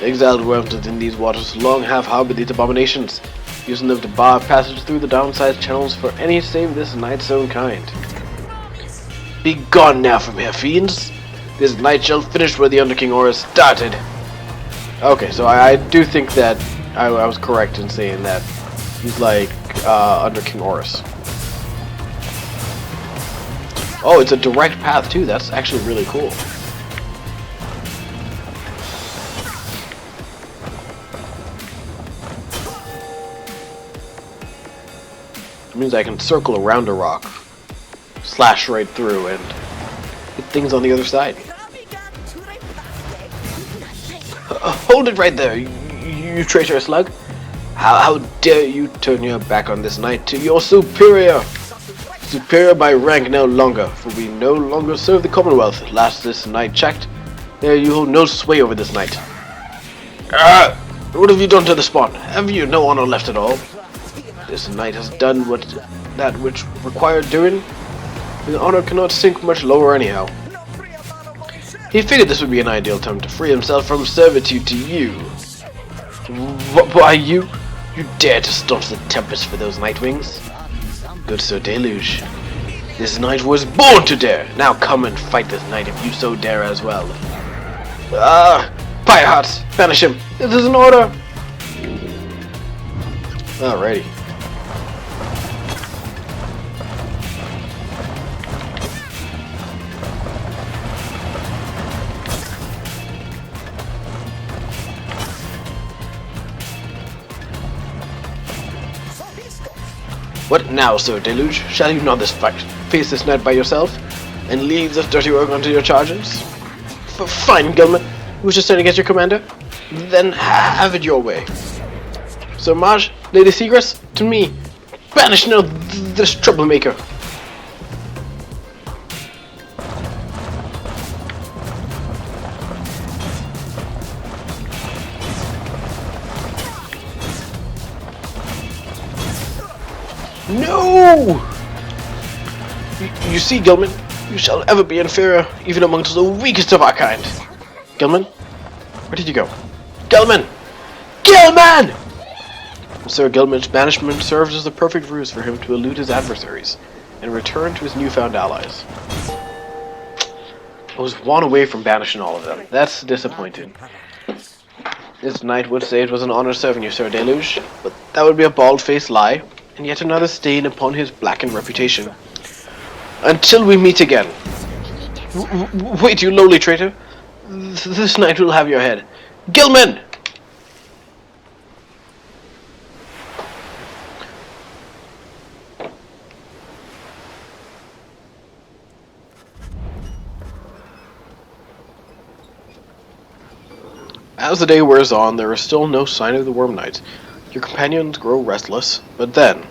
The exiled worms within these waters long have harbored these abominations, using them to bar passage through the downsized channels for any save this knight's own kind. Be gone now from here, fiends! This night shall finish where the Under King Horus started. Okay, so I do think that I was correct in saying that he's like under King Horus. Oh, it's a direct path too. That's actually really cool. It means I can circle around a rock, slash right through, and hit things on the other side. Hold it right there, you traitorous slug. How dare you turn your back on this knight to your superior? Superior by rank no longer, for we no longer serve the Commonwealth. Last this knight checked, there you hold no sway over this knight. What have you done to the spawn? Have you no honor left at all? This knight has done that which required doing. His honor cannot sink much lower anyhow. He figured this would be an ideal time to free himself from servitude to you. Why you? You dare to staunch the tempest for those Nightwings? Good Sir Deluge. This knight was born to dare. Now come and fight this knight if you so dare as well. Fire hearts, banish him. This is an order. Alrighty. What now, Sir Deluge? Shall you not face this knight by yourself, and leave this dirty work onto your charges? Fine, Gilman. You wish to stand against your commander? Then have it your way. Sir Marge, Lady Seagrass, to me. Banish now this troublemaker. No! You see, Gilman, you shall ever be inferior, even amongst the weakest of our kind. Gilman? Where did you go? Gilman! Gilman! Sir Gilman's banishment served as the perfect ruse for him to elude his adversaries and return to his newfound allies. I was one away from banishing all of them. That's disappointing. This knight would say it was an honor serving you, Sir Deluge, but that would be a bald-faced lie, and yet another stain upon his blackened reputation. Until we meet again. Wait, you lowly traitor. This knight will have your head. Gilman! As the day wears on, there is still no sign of the Worm Knight. Your companions grow restless, but then...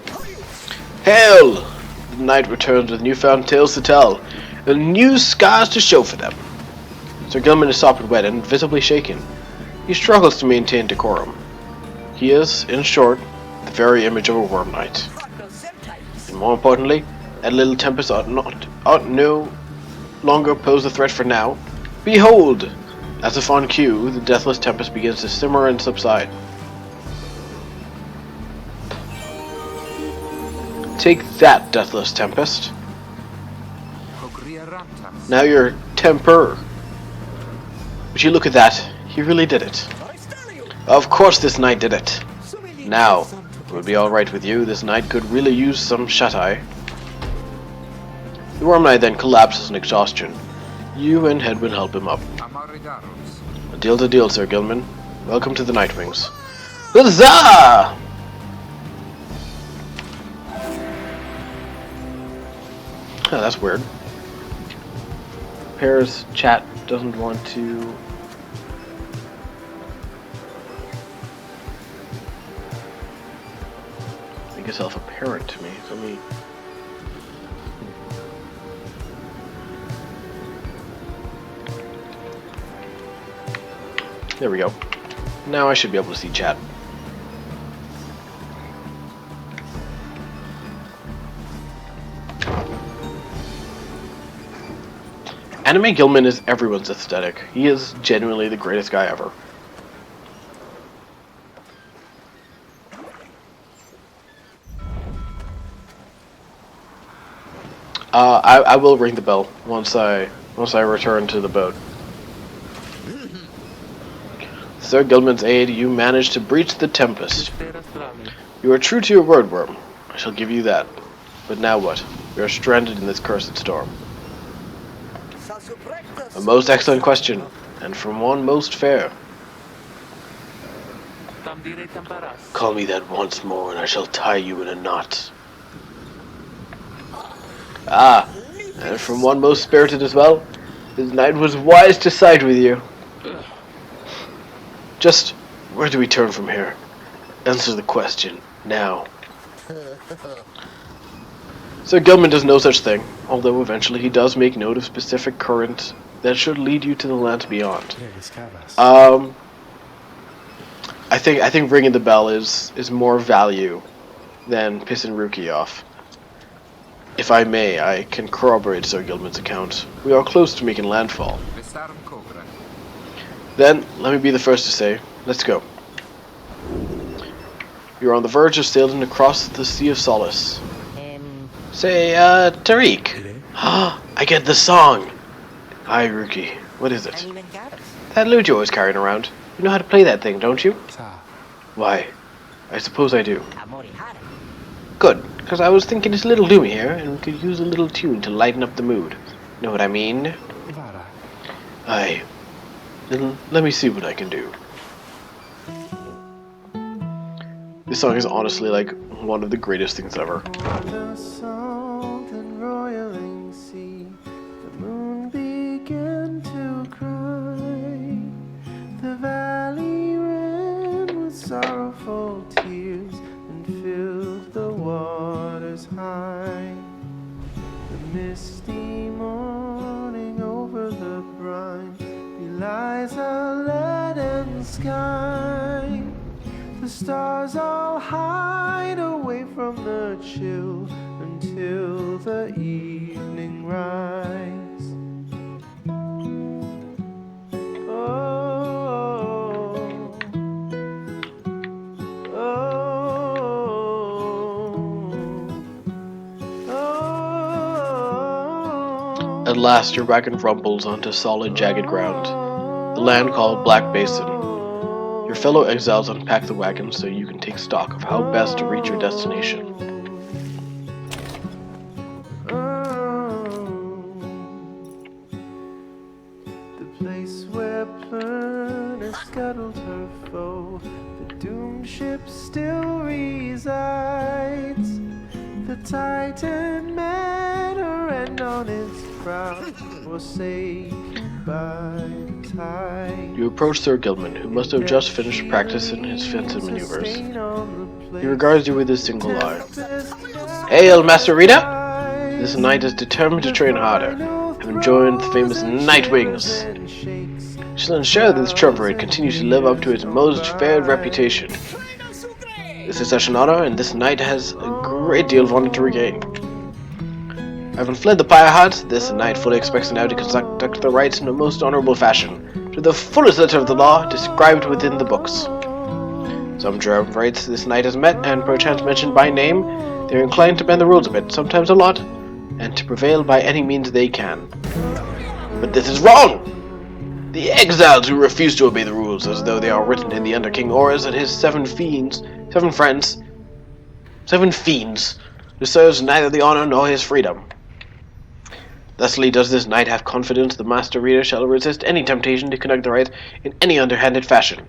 Hail! The knight returns with newfound tales to tell, and new scars to show for them. Sir Gilman is sopping wet and visibly shaken. He struggles to maintain decorum. He is, in short, the very image of a Worm Knight. And more importantly, that little tempest ought no longer pose a threat for now. Behold! As if on cue, the deathless tempest begins to simmer and subside. Take that, deathless tempest. Now your temper. Would you look at that? He really did it. Of course this knight did it. Now, it would be alright with you. This knight could really use some shut-eye. The Worm Knight then collapses in exhaustion. You and Hedwyn help him up. A deal's a deal, Sir Gilman. Welcome to the Nightwings. Huzzah! Oh, that's weird. Pair's chat doesn't want to... make itself apparent to me. So let me... There we go. Now I should be able to see chat. Anime Gilman is everyone's aesthetic. He is genuinely the greatest guy ever. I will ring the bell once I return to the boat. Sir Gilman's aid, you managed to breach the tempest. You are true to your word, Worm. I shall give you that. But now what? We are stranded in this cursed storm. A most excellent question, and from one most fair. Call me that once more, and I shall tie you in a knot. Ah, and from one most spirited as well. This knight was wise to side with you. Just, where do we turn from here? Answer the question, now. Sir Gilman does no such thing, although eventually he does make note of specific current that should lead you to the lands beyond. I think ringing the bell is more value than pissing Rookie off. If I may, I can corroborate Sir Gilman's account. We are close to making landfall. Then, let me be the first to say, let's go. You're on the verge of sailing across the Sea of Solace. Say, Tariq. I get the song. Hi, Rookie. What is it? That lute you're always carrying around. You know how to play that thing, don't you? Why? I suppose I do. Good, because I was thinking it's a little gloomy here, and we could use a little tune to lighten up the mood. Know what I mean? Aye. Then let me see what I can do. This song is honestly like one of the greatest things ever. On the salt and roiling sea, the moon began to cry. The valley ran with sorrowful tears and filled the waters high. The misty morning over the brine belies a leaden sky. The stars all hide away from the chill until the evening rise. Oh, At last your wagon rumbles onto solid, jagged ground, the land called Black Basin. Your fellow exiles unpack the wagon so you can take stock of how best to reach your destination. the place where Plurna scuttled her foe, the doomed ship still resides. The Titan met her end on its prow, forsaken by the tide. You approach Sir Gilman, who must have just finished practicing his fencing maneuvers. He regards you with his single eye. Hail, Master Rita! This knight is determined to train harder, having joined the famous Nightwings. Shall ensure that this trumpery continues to live up to its most feared reputation. This is such an honor, and this knight has a great deal of honor to regain. Having fled the Pyre Hut, this knight fully expects now to conduct the rites in a most honorable fashion, to the fullest letter of the law described within the books. Some triumvirates this knight has met, and perchance mentioned by name, they are inclined to bend the rules a bit, sometimes a lot, and to prevail by any means they can. But this is wrong! The exiles who refuse to obey the rules as though they are written in the Under King Horus and his seven fiends deserves neither the honor nor his freedom. Thusly does this knight have confidence the Master Reader shall resist any temptation to conduct the rites in any underhanded fashion.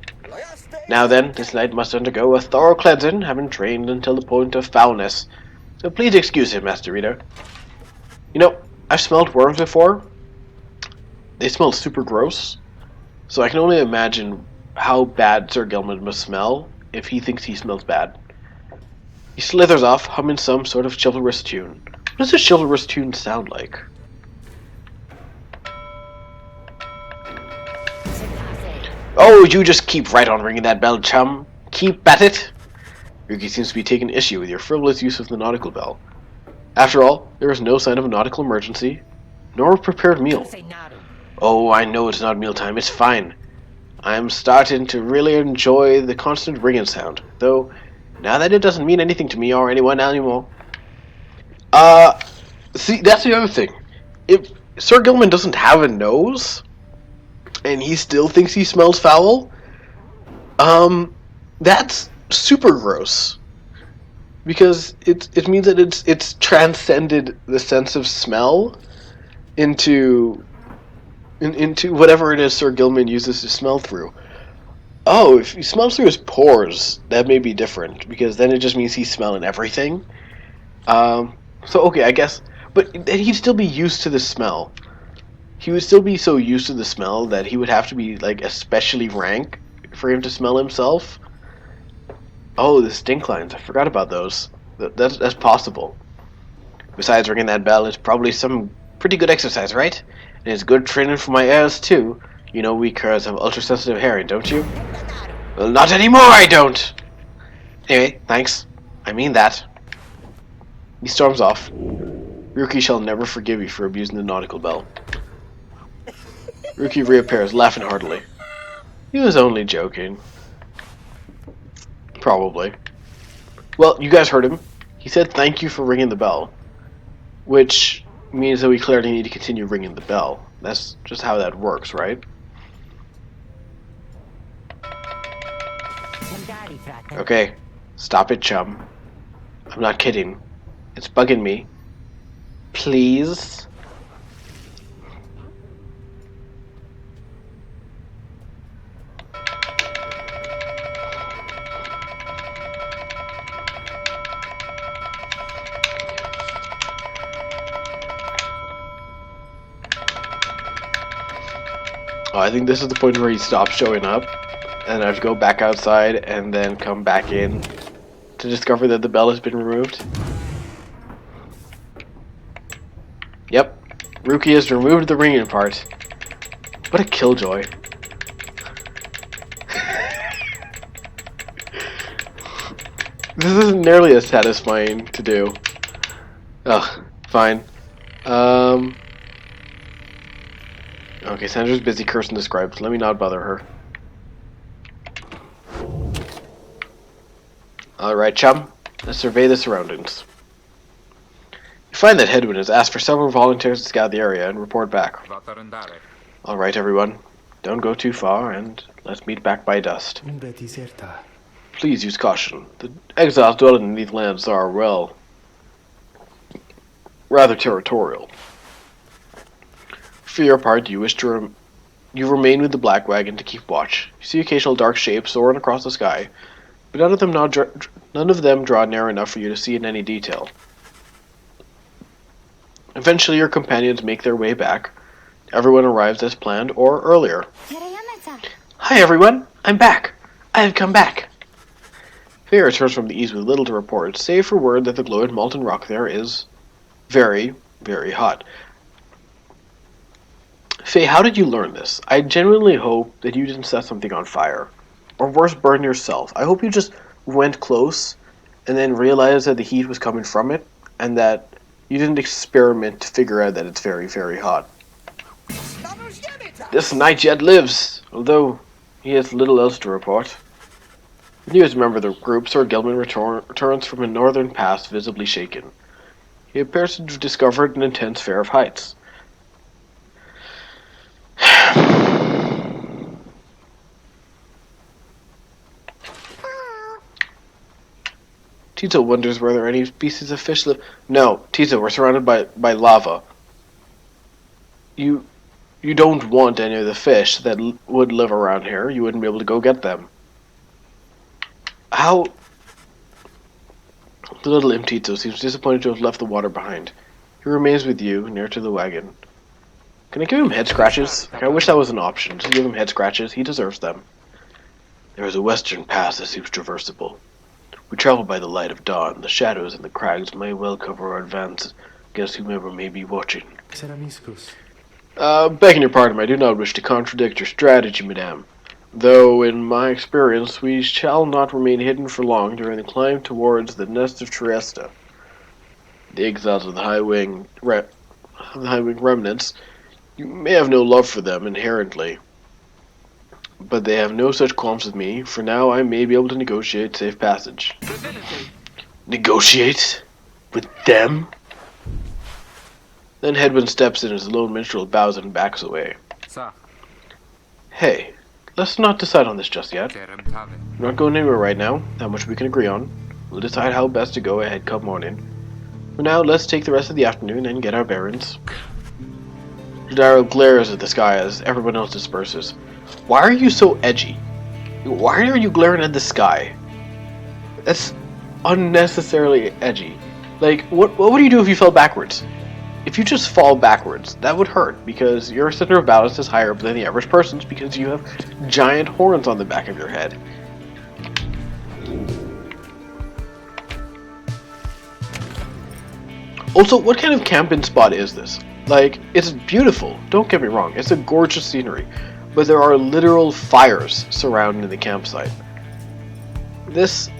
Now then, this knight must undergo a thorough cleansing, having trained until the point of foulness. So please excuse him, Master Reader. You know, I've smelled worms before. They smell super gross. So I can only imagine how bad Sir Gilman must smell if he thinks he smells bad. He slithers off, humming some sort of chivalrous tune. What does a chivalrous tune sound like? Oh, you just keep right on ringing that bell, chum. Keep at it. Yuki seems to be taking issue with your frivolous use of the nautical bell. After all, there is no sign of a nautical emergency, nor a prepared meal. Oh, I know it's not mealtime, it's fine. I'm starting to really enjoy the constant ringing sound, though now that it doesn't mean anything to me or anyone anymore. See, that's the other thing. If Sir Gilman doesn't have a nose, and he still thinks he smells foul, that's super gross. Because it means that it's transcended the sense of smell into into whatever it is Sir Gilman uses to smell through. Oh, if he smells through his pores, that may be different, because then it just means he's smelling everything. So okay, I guess, but then he'd still be used to the smell. He would still be so used to the smell that he would have to be, like, especially rank for him to smell himself. Oh, the stink lines, I forgot about those. That's possible. Besides ringing that bell, it's probably some pretty good exercise, right? And it's good training for my ears, too. You know we curs have ultra-sensitive hearing, don't you? Well, not anymore, I don't! Anyway, thanks. I mean that. He storms off. Ruki shall never forgive you for abusing the nautical bell. Ruki reappears, laughing heartily. He was only joking. Probably. Well, you guys heard him. He said thank you for ringing the bell. Which means that we clearly need to continue ringing the bell. That's just how that works, right? Okay, stop it, chum. I'm not kidding. It's bugging me. Please? Oh, I think this is the point where he stops showing up, and I have to go back outside and then come back in to discover that the bell has been removed. Yep, Ruki has removed the ringing part. What a killjoy. This isn't nearly as satisfying to do. Ugh, fine. Okay, Sandra's busy cursing the scribes. Let me not bother her. Alright, chum. Let's survey the surroundings. You find that Hedwin has asked for several volunteers to scout the area and report back. Alright, everyone. Don't go too far, and let's meet back by dusk. Please use caution. The exiles dwelling in these lands are, well, rather territorial. For your part, you wish to you remain with the Black Wagon to keep watch. You see occasional dark shapes soaring across the sky, but none of them draw near enough for you to see in any detail. Eventually, your companions make their way back. Everyone arrives as planned, or earlier. Hi everyone, I'm back. I have come back. Faye returns from the east with little to report, save for word that the glowing molten rock there is very, very hot. Faye, how did you learn this? I genuinely hope that you didn't set something on fire. Or worse, burn yourself. I hope you just went close and then realized that the heat was coming from it, and that you didn't experiment to figure out that it's very, very hot. This knight yet lives, although he has little else to report. The newest member of the group, Sir Gilman, returns from a northern pass visibly shaken. He appears to have discovered an intense fear of heights. Tito wonders whether any species of fish live. No, Tito, we're surrounded by lava. You don't want any of the fish that would live around here. You wouldn't be able to go get them. How? The little imp Tito seems disappointed to have left the water behind. He remains with you, near to the wagon. Can I give him head scratches? I wish that was an option. Just give him head scratches. He deserves them. There is a western pass that seems traversable. We travel by the light of dawn. The shadows and the crags may well cover our advance against whomever may be watching. Begging your pardon, I do not wish to contradict your strategy, madame. Though, in my experience, we shall not remain hidden for long during the climb towards the nest of Trieste. The exiles of the Nightwing remnants, you may have no love for them inherently, but they have no such qualms with me. For now, I may be able to negotiate safe passage. Negotiate? With them? Then Hedwin steps in as the lone minstrel bows and backs away. Hey, let's not decide on this just yet. We're not going anywhere right now, that much we can agree on. We'll decide how best to go ahead come morning. For now, let's take the rest of the afternoon and get our bearings. Jodaro glares at the sky as everyone else disperses. Why are you so edgy? Why are you glaring at the sky? That's unnecessarily edgy. Like, what would you do if you fell backwards? If you just fall backwards, that would hurt, because your center of balance is higher than the average person's because you have giant horns on the back of your head. Also, what kind of camping spot is this? Like, it's beautiful, don't get me wrong, it's a gorgeous scenery, but there are literal fires surrounding the campsite. This...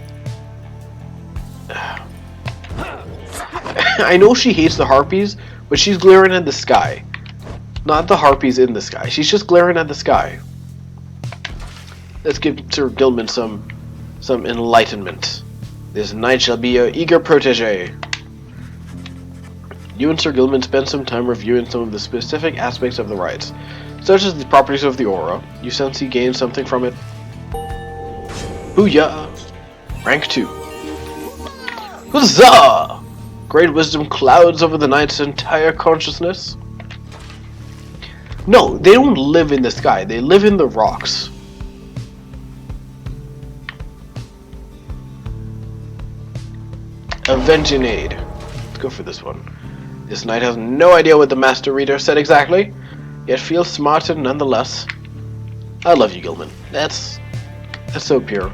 I know she hates the harpies, but she's glaring at the sky. Not the harpies in the sky, she's just glaring at the sky. Let's give Sir Gilman some enlightenment. This knight shall be your eager protege. You and Sir Gilman spend some time reviewing some of the specific aspects of the rites, such as the properties of the aura. You sense he gains something from it. Booyah! Rank 2. Huzzah! Great wisdom clouds over the knight's entire consciousness. No, they don't live in the sky, they live in the rocks. Avenging Aid. Let's go for this one. This knight has no idea what the Master Reader said exactly, yet feels smarted nonetheless. I love you, Gilman. That's so pure.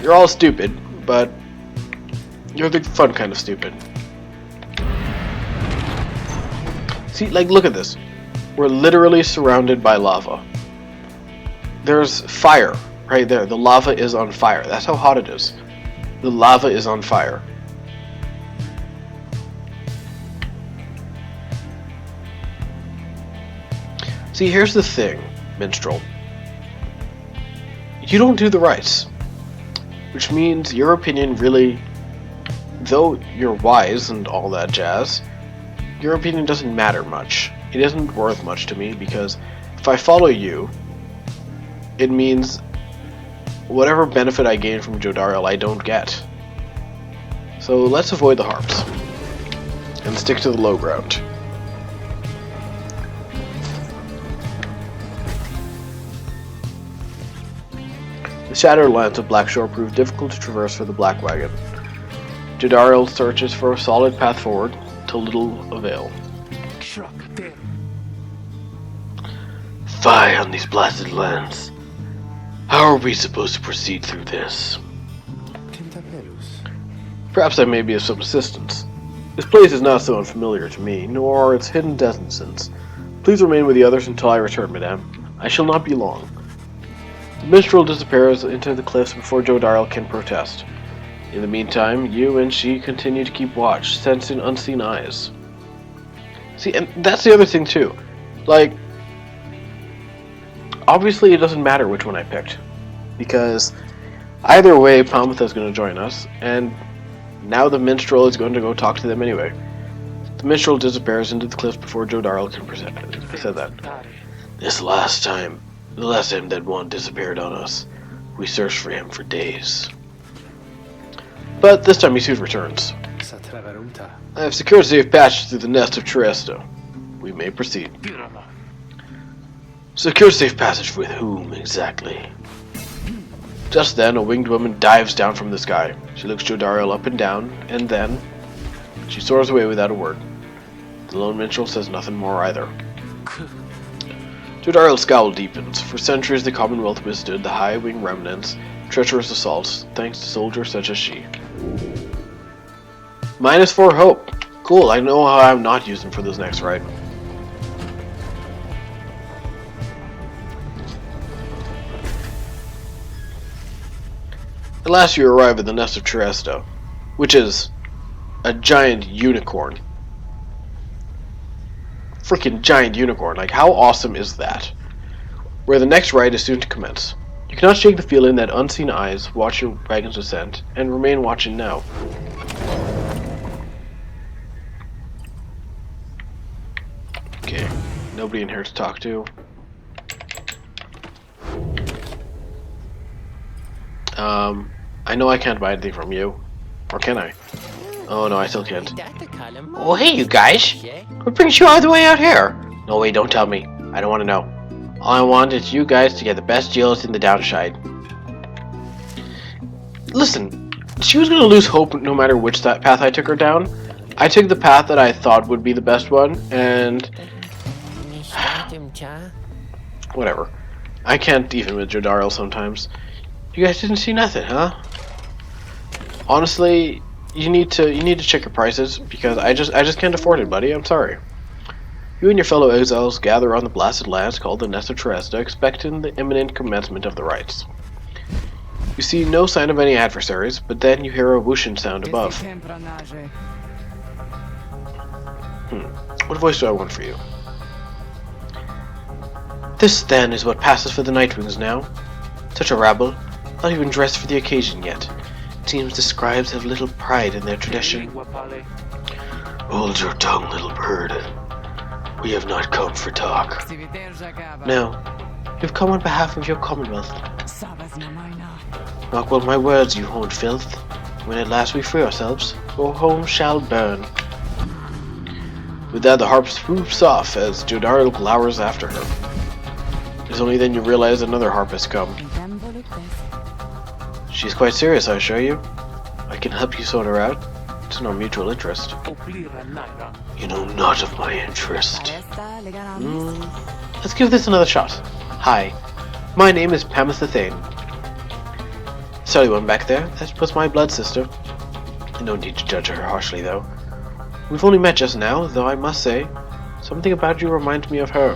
You're all stupid, but you're the fun kind of stupid. See, like, look at this. We're literally surrounded by lava. There's fire right there. The lava is on fire. That's how hot it is. The lava is on fire. See, here's the thing, Minstrel. You don't do the rites. Which means your opinion really, though you're wise and all that jazz, your opinion doesn't matter much. It isn't worth much to me, because if I follow you, it means whatever benefit I gain from Jodariel I don't get. So let's avoid the harps and stick to the low ground. The shattered lands of Blackshore proved difficult to traverse for the Black Wagon. Jodariel searches for a solid path forward, to little avail. Fie on these blasted lands. How are we supposed to proceed through this? Perhaps I may be of some assistance. This place is not so unfamiliar to me, nor are its hidden denizens. Please remain with the others until I return, madame. I shall not be long. The minstrel disappears into the cliffs before Jodariel can protest. In the meantime, you and she continue to keep watch, sensing unseen eyes. See, and that's the other thing too. Like, obviously it doesn't matter which one I picked, because either way Palmetha is going to join us, and now the minstrel is going to go talk to them anyway. The minstrel disappears into the cliffs before Jodariel can present it. I said that. The last time that one disappeared on us, we searched for him for days. But this time he soon returns. I have secured safe passage through the nest of Trieste. We may proceed. Secure safe passage with whom exactly? Just then, a winged woman dives down from the sky. She looks Jodariel up and down, and then she soars away without a word. The lone minstrel says nothing more either. Jodariel's scowl deepens. For centuries the Commonwealth withstood the high-wing remnants, treacherous assaults, thanks to soldiers such as she. -4 hope. Cool, I know how I'm not using for this next ride. At last you arrive at the nest of Trieste, which is a giant unicorn. Freaking giant unicorn, like how awesome is that? Where the next ride is soon to commence. You cannot shake the feeling that unseen eyes watch your wagon's descent, and remain watching now. Okay, nobody in here to talk to. I know I can't buy anything from you. Or can I? Oh no, I still can't. Oh hey you guys! What brings you all the way out here? No, wait, don't tell me. I don't want to know. All I want is you guys to get the best deals in the downside. Listen, she was going to lose hope no matter which path I took her down. I took the path that I thought would be the best one, and... whatever. I can't even with Jodariel sometimes. You guys didn't see nothing, huh? Honestly, you need to check your prices, because I just can't afford it, buddy. I'm sorry. You and your fellow exiles gather on the blasted lands called the Nest of Teresta, expecting the imminent commencement of the rites. You see no sign of any adversaries, but then you hear a whooshing sound above. What voice do I want for you? This, then, is what passes for the Nightwings now. Such a rabble, not even dressed for the occasion yet. It seems the scribes have little pride in their tradition. Hold your tongue, little bird. We have not come for talk. No, you've come on behalf of your commonwealth. Mark well my words, you horned filth. When at last we free ourselves, our home shall burn. With that, the harp swoops off as Jodariel glowers after her. It's only then you realize another harp has come. She's quite serious, I assure you. I can help you sort her out. It's in our mutual interest. You know not of my interest. Let's give this another shot. Hi, my name is Pamitha Thane. Sorry, one back there. That was my blood sister. No need to judge her harshly, though. We've only met just now, though I must say, something about you reminds me of her.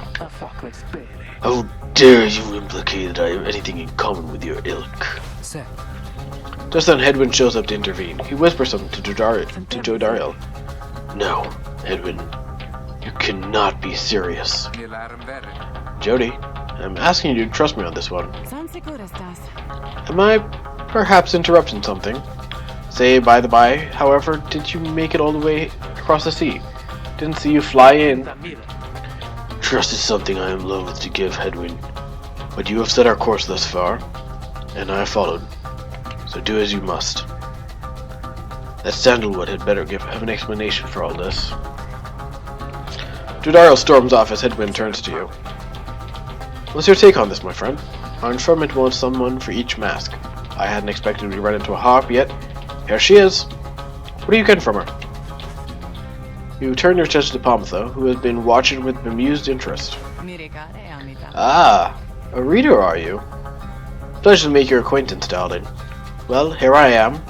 How dare you implicate that I have anything in common with your ilk? Just then Hedwyn shows up to intervene. He whispers something to Jodariel. No, Hedwyn, you cannot be serious. Jody, I'm asking you to trust me on this one. Am I perhaps interrupting something? Say, by the by, however, did you make it all the way across the sea? Didn't see you fly in. Trust is something I am loath to give, Hedwyn. But you have set our course thus far, and I have followed. So do as you must. That Sandalwood had better have an explanation for all this. Jodariel storms off as Hedwyn turns to you. What's your take on this, my friend? Our informant wants someone for each mask. I hadn't expected we'd run into a harp yet. Here she is. What are you getting from her? You turn your attention to Pamitha, who has been watching with bemused interest. Ah, a reader, are you? Pleasure to make your acquaintance, darling. Well, here I am.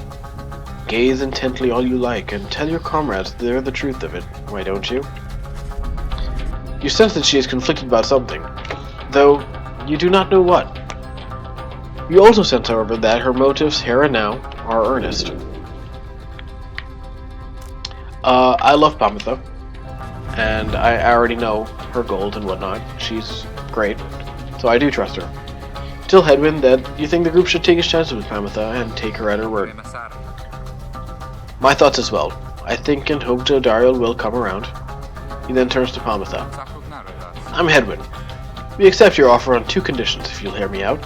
Gaze intently all you like, and tell your comrades they're the truth of it, why don't you? You sense that she is conflicted about something, though you do not know what. You also sense, however, that her motives here and now are earnest. I love Pamitha, and I already know her gold and whatnot. She's great, so I do trust her. Tell Hedwyn that you think the group should take its chances with Pamitha and take her at her word. My thoughts as well. I think and hope Jodariel will come around. He then turns to Pamitha. I'm Hedwyn. We accept your offer on 2 conditions, if you'll hear me out.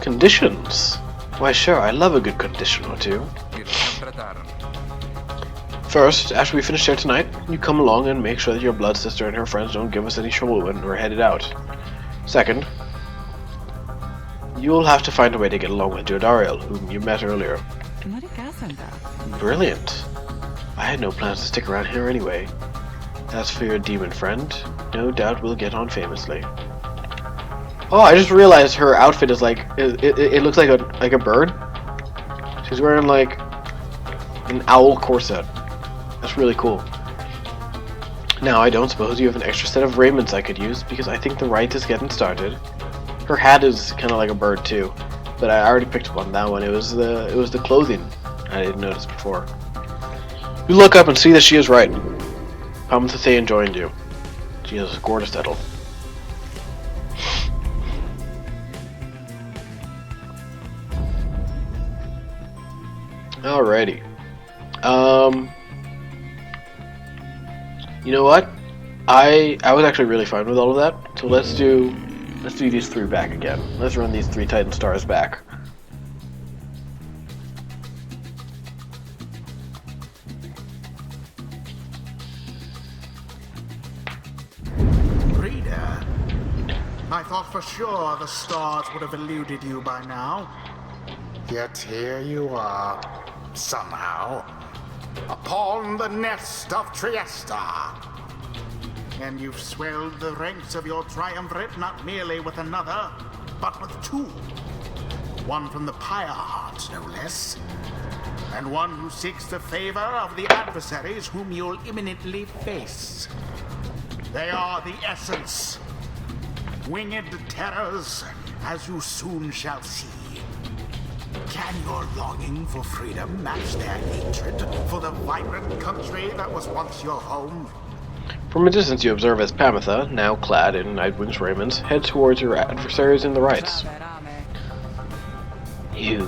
Conditions? Why sure, I love a good condition or two. First, after we finish here tonight, you come along and make sure that your blood sister and her friends don't give us any trouble when we're headed out. Second, you'll have to find a way to get along with Jodariel, whom you met earlier. Brilliant. I had no plans to stick around here anyway. As for your demon friend, no doubt we'll get on famously. Oh, I just realized her outfit is like, it looks like a bird. She's wearing like an owl corset. That's really cool. Now, I don't suppose you have an extra set of raiments I could use, because I think the rite is getting started. Her hat is kind of like a bird too, but I already picked up on that one. It was the clothing I didn't notice before. You look up and see that she is right. Pamitha Thane joined you. She is gorgeous settle. Alrighty. You know what? I was actually really fine with all of that. So let's do these 3 back again. Let's run these 3 Titan Stars back. reader. I thought for sure the stars would have eluded you by now. Yet here you are, somehow, upon the nest of Trieste. And you've swelled the ranks of your triumvirate not merely with another, but with two. One from the Pyre Heart, no less. And one who seeks the favor of the adversaries whom you'll imminently face. They are the essence. Winged terrors, as you soon shall see. Can your longing for freedom match their hatred for the vibrant country that was once your home? From a distance you observe as Pamitha, now clad in Nightwing's raiments, heads towards her adversaries in the rights. You,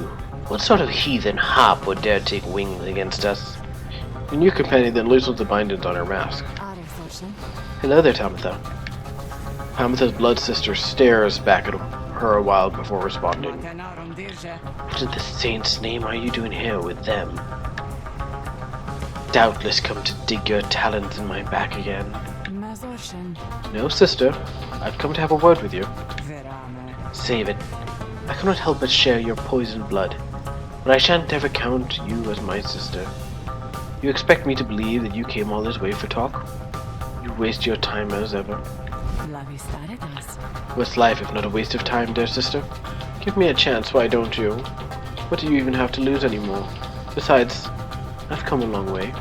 what sort of heathen harp would dare take wings against us? Your new companion then loosens the bindings on her mask. Hello there, Tamitha. Pamitha's blood sister stares back at her a while before responding. What in the saint's name are you doing here with them? Doubtless come to dig your talons in my back again. No, sister. I've come to have a word with you. Save it. I cannot help but share your poisoned blood, but I shan't ever count you as my sister. You expect me to believe that you came all this way for talk? You waste your time as ever. What's life if not a waste of time, dear sister? Give me a chance, why don't you? What do you even have to lose anymore? Besides, I've come a long way.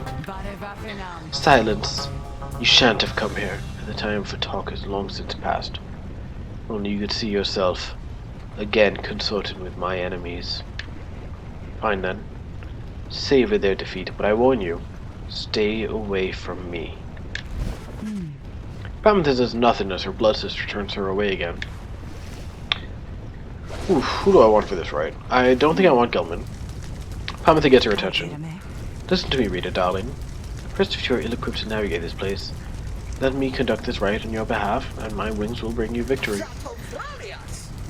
Silence. You shan't have come here, and the time for talk is long since past. Only you could see yourself, again consorting with my enemies. Fine then. Savor their defeat, but I warn you, stay away from me. Pamitha does nothing as her blood sister turns her away again. Oof, who do I want for this right? I don't think I want Gilman. Pamitha gets her attention. Listen to me, Rita, darling. First, if you are ill-equipped to navigate this place, let me conduct this rite on your behalf, and my wings will bring you victory.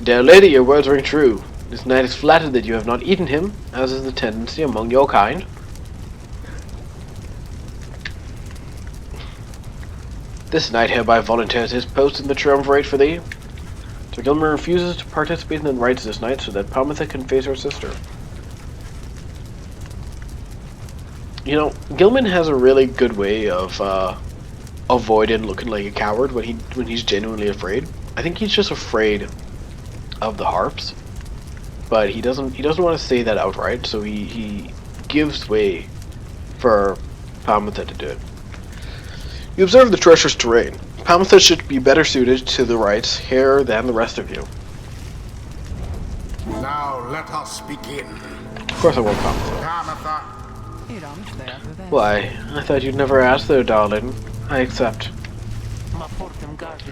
Dear lady, your words ring true. This knight is flattered that you have not eaten him, as is the tendency among your kind. This knight hereby volunteers his post in the triumvirate for thee. Sir Gilmer refuses to participate in the rites this night so that Pamitha can face her sister. You know, Gilman has a really good way of avoiding looking like a coward when he's genuinely afraid. I think he's just afraid of the harps, but he doesn't want to say that outright, so he gives way for Pamitha to do it. You observe the treacherous terrain. Pamitha should be better suited to the rites here than the rest of you. Now let us begin. Of course I won't Pamitha. Pamitha. Why, I thought you'd never ask though, darling. I accept.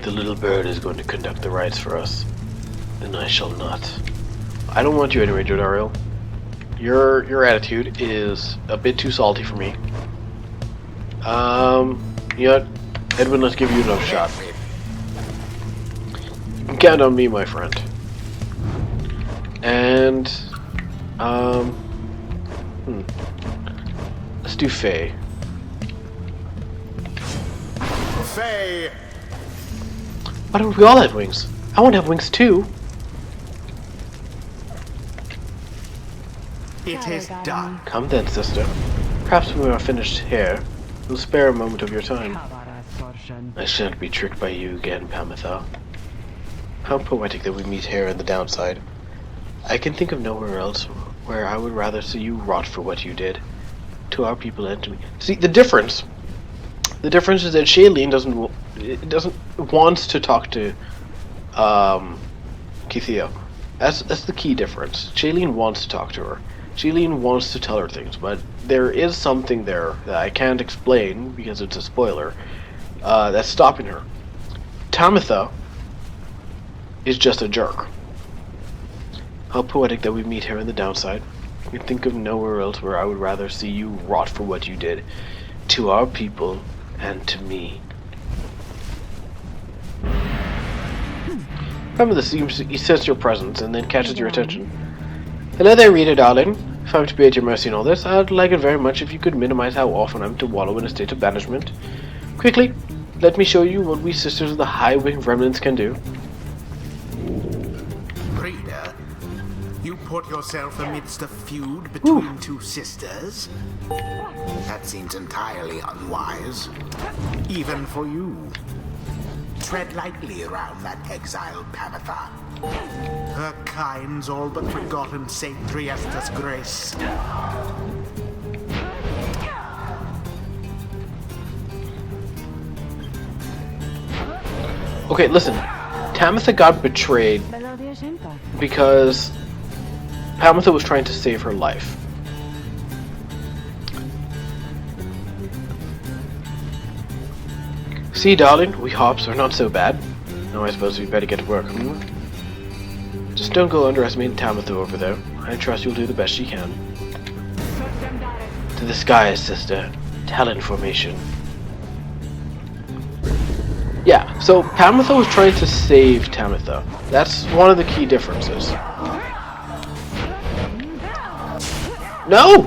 The little bird is going to conduct the rites for us, and I shall not. I don't want you anyway, Jodariel. Your attitude is a bit too salty for me. You know what? Edwin, let's give you another shot. You can count on me, my friend. And, let's do Faye. Faye. Why don't we all have wings? I want to have wings too. It is done. Come then, sister. Perhaps when we are finished here, we'll spare a moment of your time. I shan't be tricked by you again, Pamitha. How poetic that we meet here in the downside. I can think of nowhere else where I would rather see you rot for what you did. To our people and to me. See, the difference is that Shailene doesn't want to talk to Kithia. That's the key difference. Shailene wants to talk to her. Shailene wants to tell her things, but there is something there that I can't explain because it's a spoiler that's stopping her. Tamitha is just a jerk. How poetic that we meet here in the downside. I can think of nowhere else where I would rather see you rot for what you did to our people and to me. Pamitha seems to sense your presence and then catches your attention. Hello there, Rita, darling. If I'm to be at your mercy in all this, I'd like it very much if you could minimize how often I'm to wallow in a state of banishment. Quickly, let me show you what we Sisters of the High Wing Remnants can do. Reader, you put yourself amidst a feud between two sisters? That seems entirely unwise. Even for you. Tread lightly around that exiled Pamitha. Her kind's all but forgotten Saint Triesta's grace. Okay, listen. Tamitha got betrayed because Pamitha was trying to save her life. See, darling, we hops are not so bad. Now I suppose we better get to work, Just don't go underestimating Tamitha over there. I trust you'll do the best you can. To the skies, sister. Talent formation. Yeah, so Pamitha was trying to save Tamitha. That's one of the key differences. No!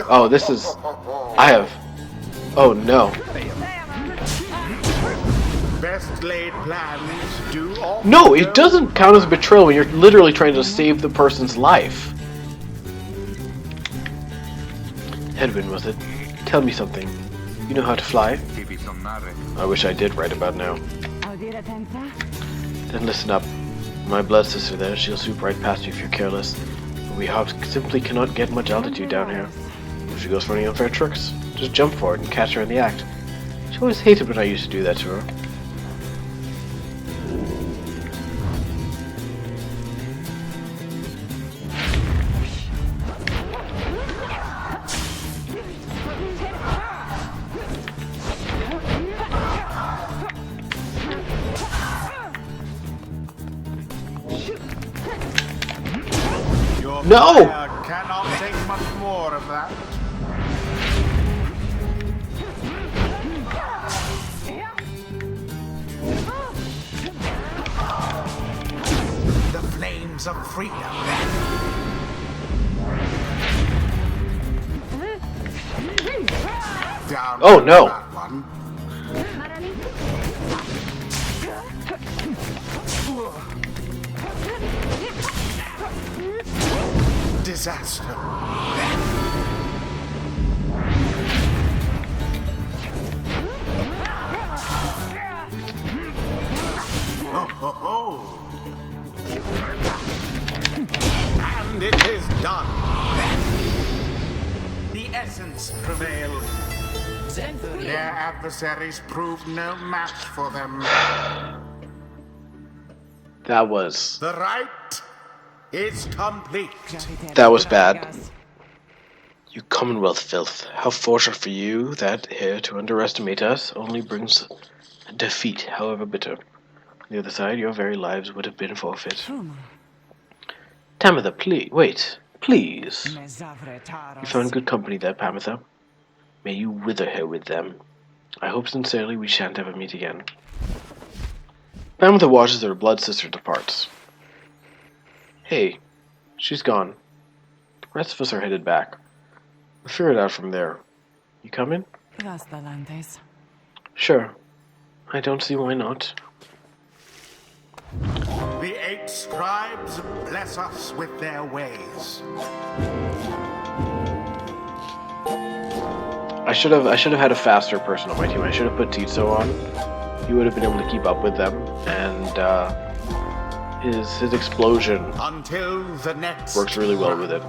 Oh, this is... I have... Oh, no. Best laid plans do all. No, it doesn't count as betrayal when you're literally trying to save the person's life. Edwin, was it? Tell me something. You know how to fly? I wish I did right about now. Then listen up. My blood sister there, she'll swoop right past you if you're careless. But we hops simply cannot get much altitude down here. If she goes for any unfair tricks, just jump for it and catch her in the act. She always hated when I used to do that to her. No! Cannot take much more of that. The flames of freedom. Down Oh, no. that one. Disaster. Oh, ho, ho. And it is done. The essence prevailed. Their adversaries proved no match for them. That was... The right is complete. That was bad. You Commonwealth filth. How fortunate for you that here to underestimate us only brings defeat, however bitter. On the other side, your very lives would have been forfeit. Tamitha, please, wait, please. You found good company there, Pamitha. May you wither here with them. I hope sincerely we shan't ever meet again. Pamitha watches her blood sister departs. Hey, she's gone. The rest of us are headed back. We'll figure it out from there. You coming? Sure. I don't see why not. The 8 scribes bless us with their ways. I should have had a faster person on my team. I should have put Tizo on. He would have been able to keep up with them, and his explosion Until the next works really well with it.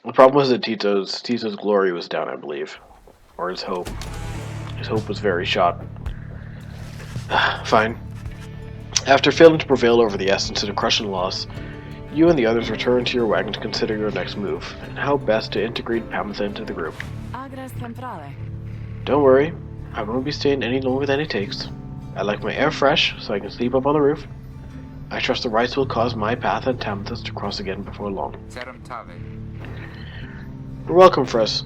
The problem was that Tizo's glory was down, I believe, or his hope. His hope was very shot. Fine. After failing to prevail over the essence in a crushing loss, you and the others return to your wagon to consider your next move, and how best to integrate Pamitha into the group. Don't worry, I won't be staying any longer than it takes. I like my air fresh, so I can sleep up on the roof. I trust the rites will cause my path and Tamitha's to cross again before long. We're welcome for us.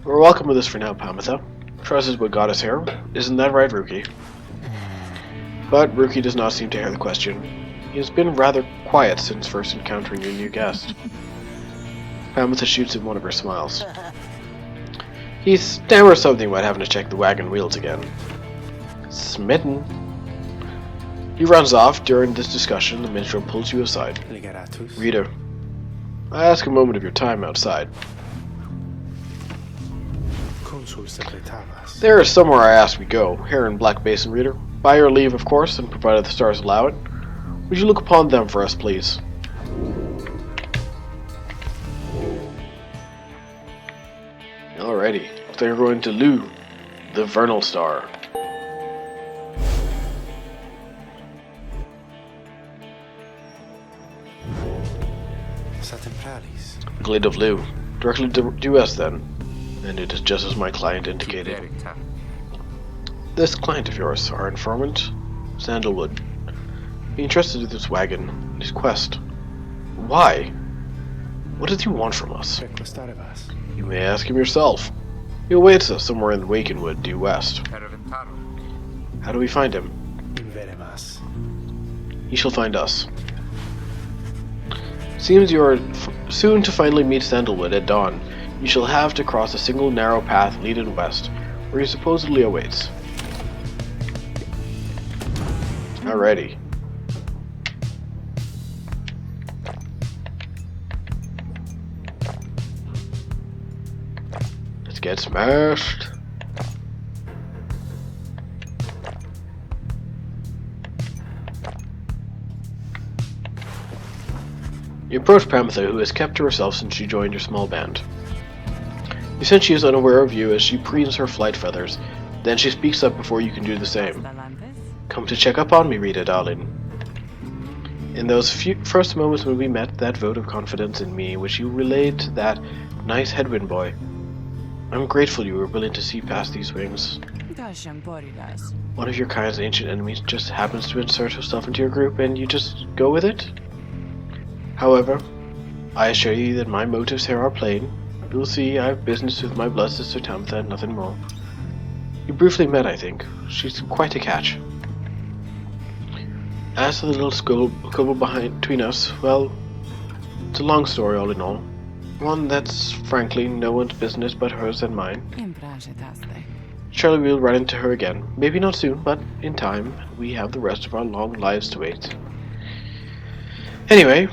We're welcome with us for now, Pamitha. Trust is what got us here. Isn't that right, Rookie? But Rookie does not seem to hear the question. He has been rather quiet since first encountering your new guest. Pamela shoots him one of her smiles. He stammers something about having to check the wagon wheels again. Smitten. He runs off. During this discussion, the minstrel pulls you aside. Rita, I ask a moment of your time outside. There is somewhere I ask we go, here in Black Basin, Reader. By your leave, of course, and provided the stars allow it. Would you look upon them for us, please? Alrighty, so you're going to Lu, the Vernal Star. Glade of Lu, directly due west then, and it is just as my client indicated. This client of yours, our informant, Sandalwood, be interested in this wagon and his quest. Why? What does he want from us? You may ask him yourself. He awaits us somewhere in Wakenwood, due west. How do we find him? He shall find us. Seems you are soon to finally meet Sandalwood at dawn. You shall have to cross a single narrow path leading west, where he supposedly awaits. Alrighty. Let's get smashed. You approach Pamitha, who has kept to herself since she joined your small band. You sense she is unaware of you as she preens her flight feathers. Then she speaks up before you can do the same. Come to check up on me, Rita, darling. In those first moments when we met, that vote of confidence in me which you relayed to that nice headwind boy, I'm grateful you were willing to see past these wings. One of your kind's ancient enemies just happens to insert herself into your group and you just go with it? However, I assure you that my motives here are plain. You'll see I have business with my blood sister Tamitha and nothing more. You briefly met, I think. She's quite a catch. As to the little squabble between us, well, it's a long story all in all. One that's, frankly, no one's business but hers and mine. Surely we'll run into her again. Maybe not soon, but in time. We have the rest of our long lives to wait. Anyway,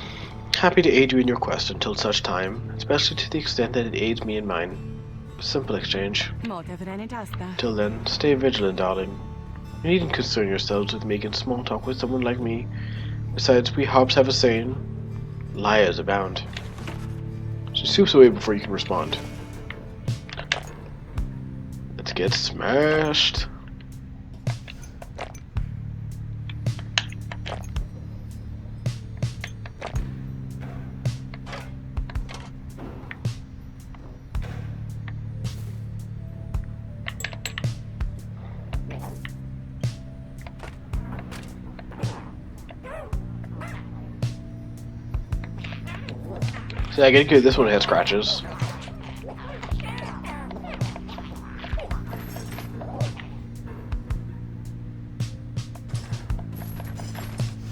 happy to aid you in your quest until such time, especially to the extent that it aids me in mine. Simple exchange. Till then, stay vigilant, darling. You needn't concern yourselves with making small talk with someone like me. Besides, we hobbs have a saying, liars abound. She swoops away before you can respond. Let's get smashed. See, I get good. This one has scratches.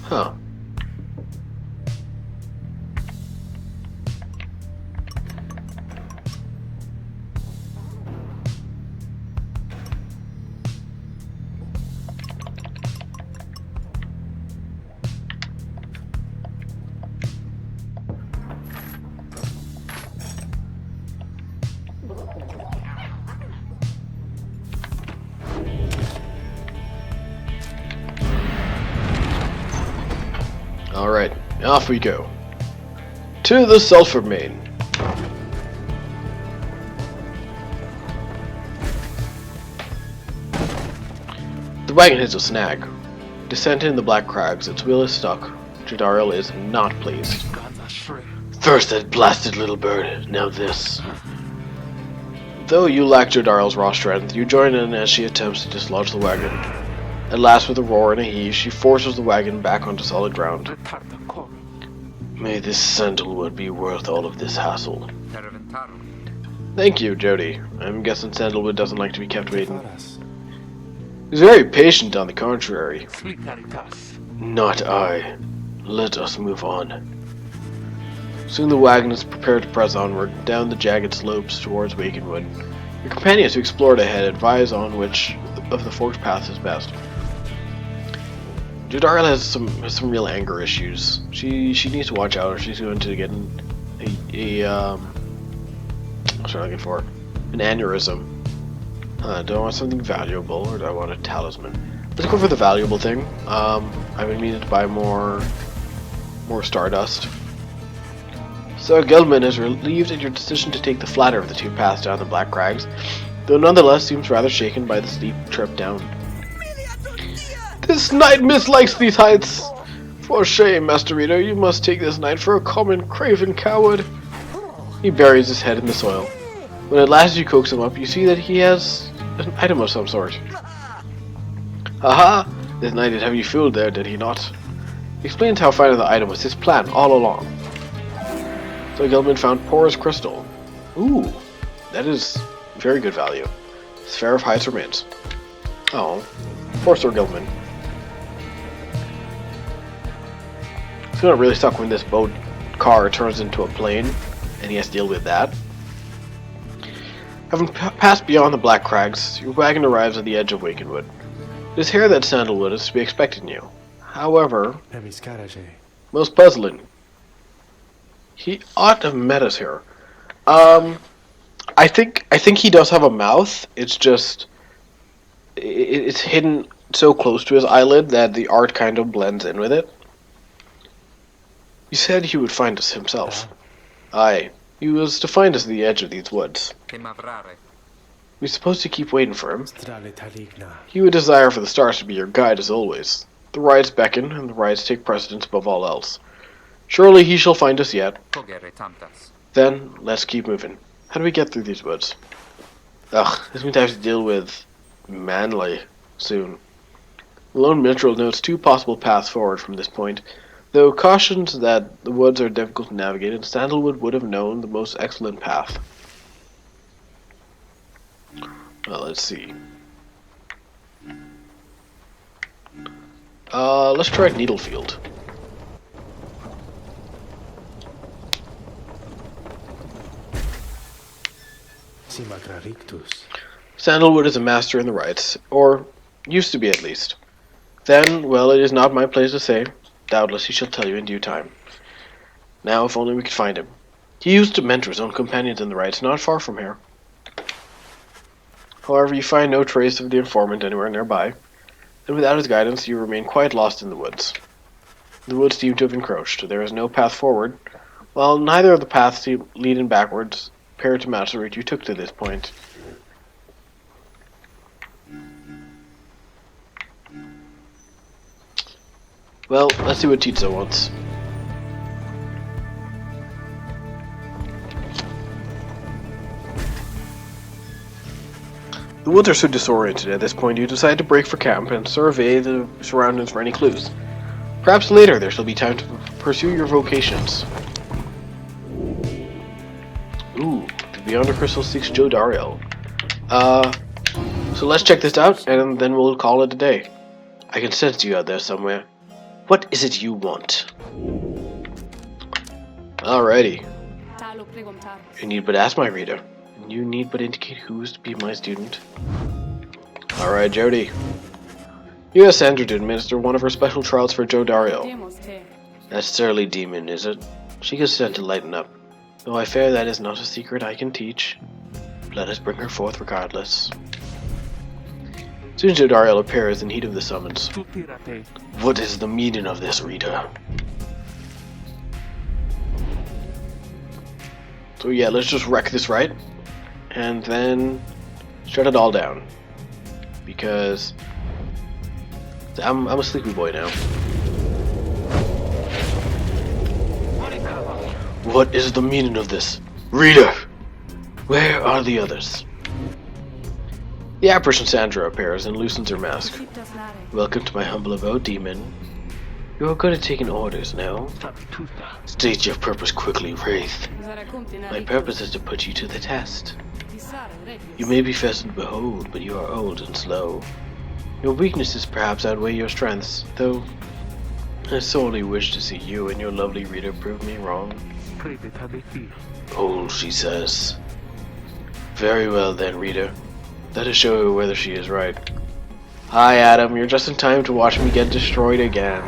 Huh. Alright, off we go. To the sulfur main. The wagon hits a snag. Descending in the black crags, its wheel is stuck. Jadariel is not pleased. First that blasted little bird, now this. Though you lack Jadariel's raw strength, you join in as she attempts to dislodge the wagon. At last, with a roar and a heave, she forces the wagon back onto solid ground. May this sandalwood be worth all of this hassle. Thank you, Jody. I'm guessing sandalwood doesn't like to be kept waiting. He's very patient, on the contrary. Not I. Let us move on. Soon the wagons prepared to press onward, down the jagged slopes towards Wakenwood. Your companions who explored ahead advise on which of the forked paths is best. Judarla has some real anger issues. She needs to watch out or she's going to get what's I looking for? An aneurysm. Do I want something valuable or do I want a talisman? Let's go for the valuable thing. I've been meaning to buy more stardust. So Gelman is relieved at your decision to take the flatter of the two paths down the Black Crags, though nonetheless seems rather shaken by the steep trip down. This knight mislikes these heights! For shame, Master Reader, you must take this knight for a common, craven coward. He buries his head in the soil. When at last you coax him up, you see that he has an item of some sort. Haha! This knight did have you fooled there, did he not? He explains how finding the item was his plan all along. So Gelman found porous crystal. Ooh, that is very good value. Sphere of Heights remains. Oh, poor Sir Gelman. It's gonna really suck when this boat car turns into a plane, and he has to deal with that. Having passed beyond the Black Crags, your wagon arrives at the edge of Wakenwood. It is here that Sandalwood is to be expecting you. However, most puzzling. He ought to have met us here. I think he does have a mouth. It's just it's hidden so close to his eyelid that the art kind of blends in with it. He said he would find us himself. Aye, he was to find us at the edge of these woods. We're supposed to keep waiting for him. He would desire for the stars to be your guide as always. The rides beckon, and the rides take precedence above all else. Surely he shall find us yet. Then, let's keep moving. How do we get through these woods? Ugh, this means I have to deal with Manly soon. Lone Minstrel notes two possible paths forward from this point, though cautions that the woods are difficult to navigate and Sandalwood would have known the most excellent path. Well, let's see. Let's try Needlefield. Sandalwood is a master in the rites, or used to be at least. Then, well, it is not my place to say. Doubtless he shall tell you in due time. Now, if only we could find him. He used to mentor his own companions in the rites, not far from here. However, you find no trace of the informant anywhere nearby, and without his guidance you remain quite lost in the woods. The woods seem to have encroached. There is no path forward, while neither of the paths leading backwards appear to match the route you took to this point. Well, let's see what Titsa wants. The woods are so disoriented at this point you decide to break for camp and survey the surroundings for any clues. Perhaps later there shall be time to pursue your vocations. Ooh, the Beyond the Crystal seeks Joe Dariel. So let's check this out and then we'll call it a day. I can sense you out there somewhere. What is it you want? Alrighty. You need but ask my reader. You need but indicate who is to be my student. Alright, Jody. You have Sandra to administer one of her special trials for Joe Dario. That surly demon, is it? She can stand to lighten up. Though I fear that is not a secret I can teach. Let us bring her forth regardless. Soon Joe Dario appears in heat of the summons. What is the meaning of this, reader? So yeah, let's just wreck this right. And then shut it all down. Because I'm a sleepy boy now. What is the meaning of this? Reader! Where are the others? The apparition Sandra appears and loosens her mask. Welcome to my humble abode, demon. You are good at taking orders now. State your purpose quickly, Wraith. My purpose is to put you to the test. You may be fast to behold, but you are old and slow. Your weaknesses perhaps outweigh your strengths, though I solely wish to see you and your lovely Rita prove me wrong. Oh, she says. Very well then, Rita. Let us show her whether she is right. Hi, Adam. You're just in time to watch me get destroyed again.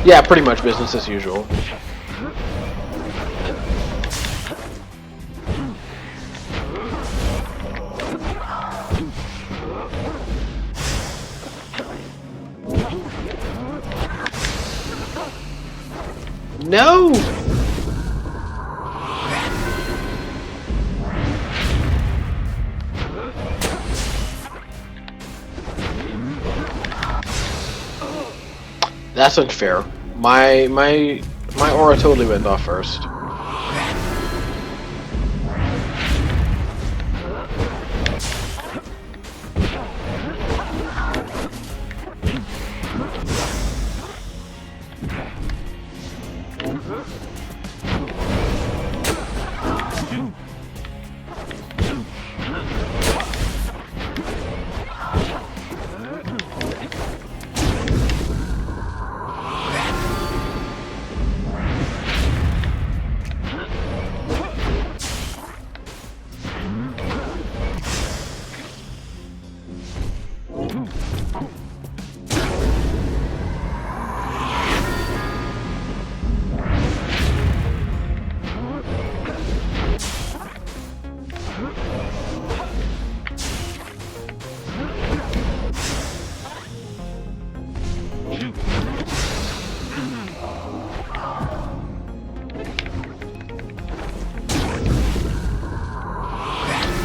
Yeah, pretty much business as usual. No! That's unfair. My aura totally went off first.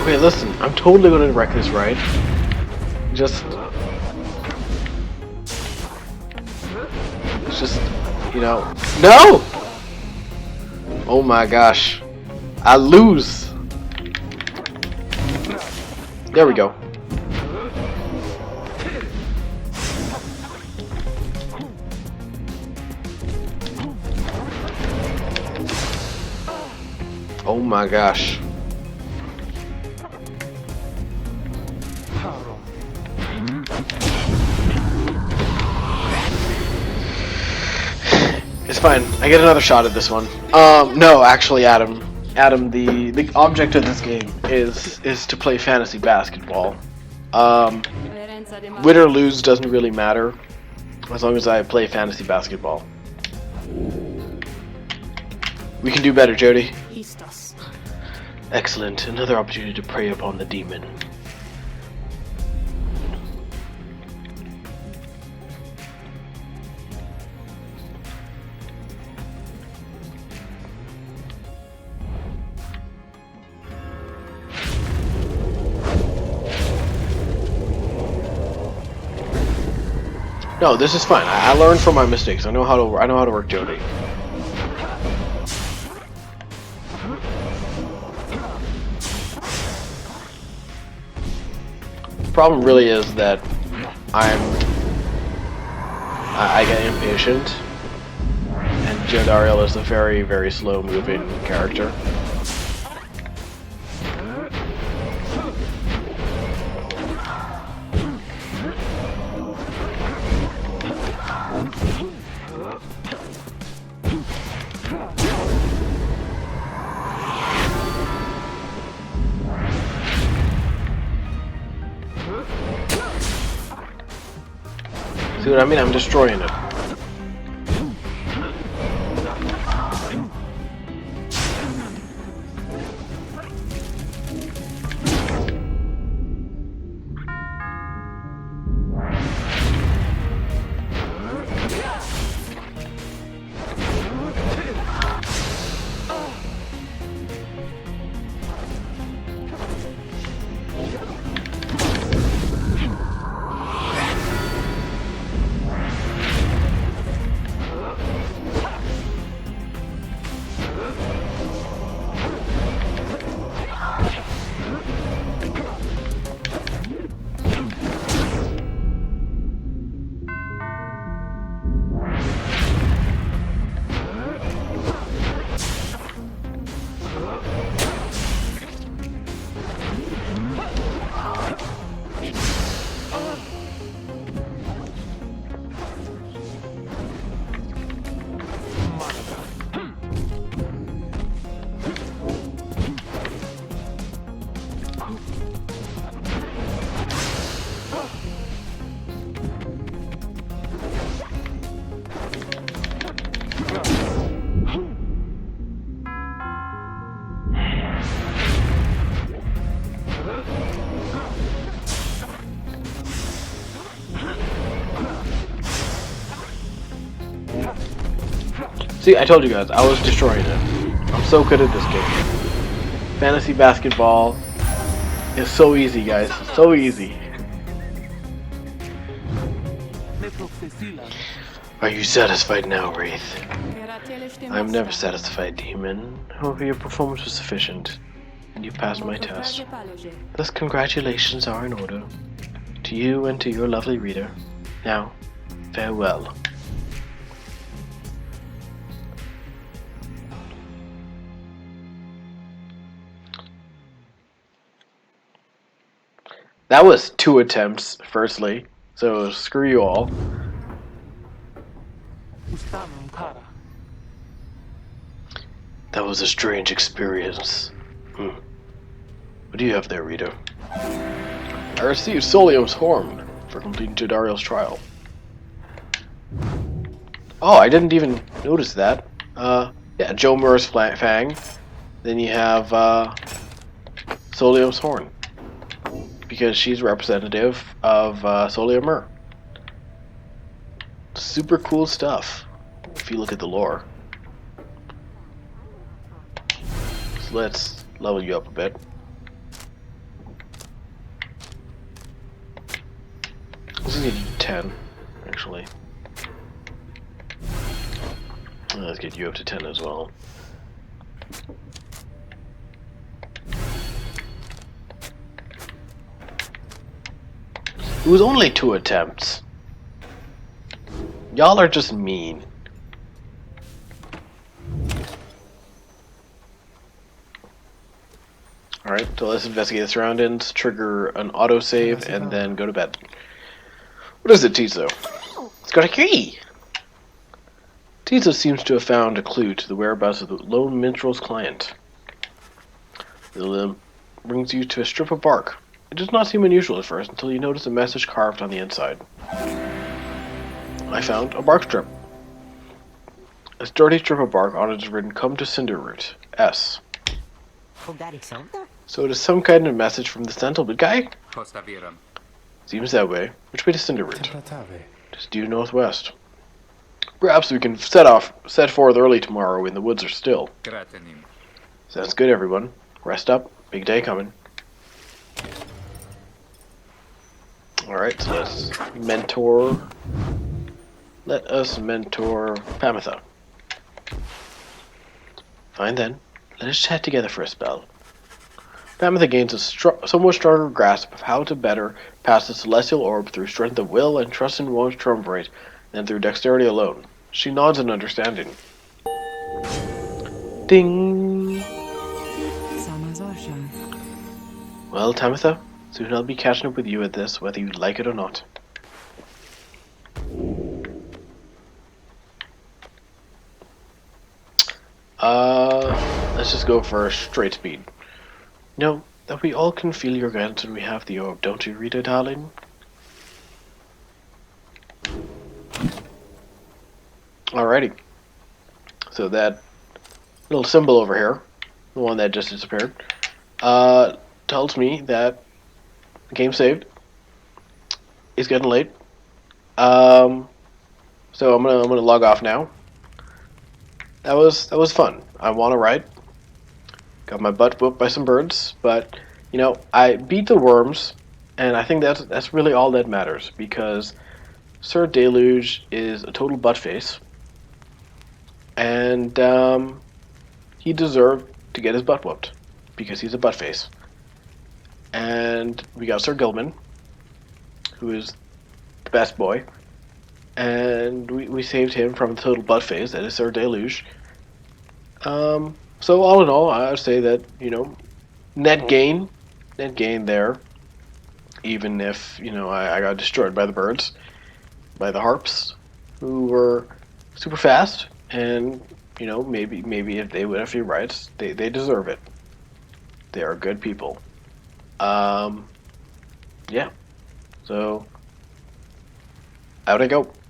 Okay, listen, I'm totally gonna wreck this ride. Just, you know, no! Oh my gosh, I lose. There we go. Oh my gosh. It's fine. I get another shot at this one. No, actually, Adam, the object of this game is to play fantasy basketball. Win or lose doesn't really matter, as long as I play fantasy basketball. We can do better, Jody. Excellent. Another opportunity to prey upon the demon. No, this is fine. I learned from my mistakes. I know how to work Jody. The problem really is that I get impatient, and Jodariel is a very, very slow moving character. See what I mean? I'm destroying it. See, I told you guys, I was destroying it. I'm so good at this game. Fantasy basketball is so easy, guys. So easy. Are you satisfied now, Wraith? I'm never satisfied, Demon. However, your performance was sufficient, and you passed my test. Thus, congratulations are in order. To you and to your lovely reader. Now, farewell. That was 2 attempts, firstly. So screw you all. That was a strange experience. What do you have there, reader? I received Solium's horn for completing Jadariel's trial. Oh, I didn't even notice that. Yeah, Joe Murr's fang. Then you have Solium's horn, because she's representative of Solium Mur. Super cool stuff, if you look at the lore. So let's level you up a bit. This is 10, actually. Let's get you up to 10 as well. It was only 2 attempts. Y'all are just mean. Alright, so let's investigate the surroundings, trigger an autosave, and then go to bed. What is it, Tizo? It's got a key! Tizo seems to have found a clue to the whereabouts of the lone minstrel's client. The limb brings you to a strip of bark. It does not seem unusual at first until you notice a message carved on the inside. I found a bark strip. A sturdy strip of bark on it is written, "Come to Cinderroot, S." So it is some kind of message from the Sentinel guy? Seems that way. Which way to Cinderroot? Just due northwest. Perhaps we can set forth early tomorrow when the woods are still. Sounds good, everyone. Rest up. Big day coming. Alright, so let us mentor Pamitha. Fine then, let us chat together for a spell. Pamitha gains a somewhat stronger grasp of how to better pass the celestial orb through strength of will and trust in one's triumvirate than through dexterity alone. She nods in understanding. Ding! Well, Tamitha, soon I'll be catching up with you at this, whether you like it or not. Let's just go for straight speed. Know that we all can feel your guidance when we have the orb, don't you, Rita, darling? Alrighty. So that little symbol over here, the one that just disappeared, tells me that the game saved. It's getting late. So I'm gonna log off now. That was fun. I want to write. Got my butt whooped by some birds, but you know, I beat the worms, and I think that's really all that matters, because Sir Deluge is a total buttface, and he deserved to get his butt whooped because he's a buttface. And we got Sir Gilman, who is the best boy, and we saved him from the total buttface that is Sir Deluge. So all in all, I would say that, you know, net gain there, even if, you know, I got destroyed by the birds, by the harps, who were super fast, and, you know, maybe if they win a few rights, they deserve it. They are good people. Yeah. So, out I go.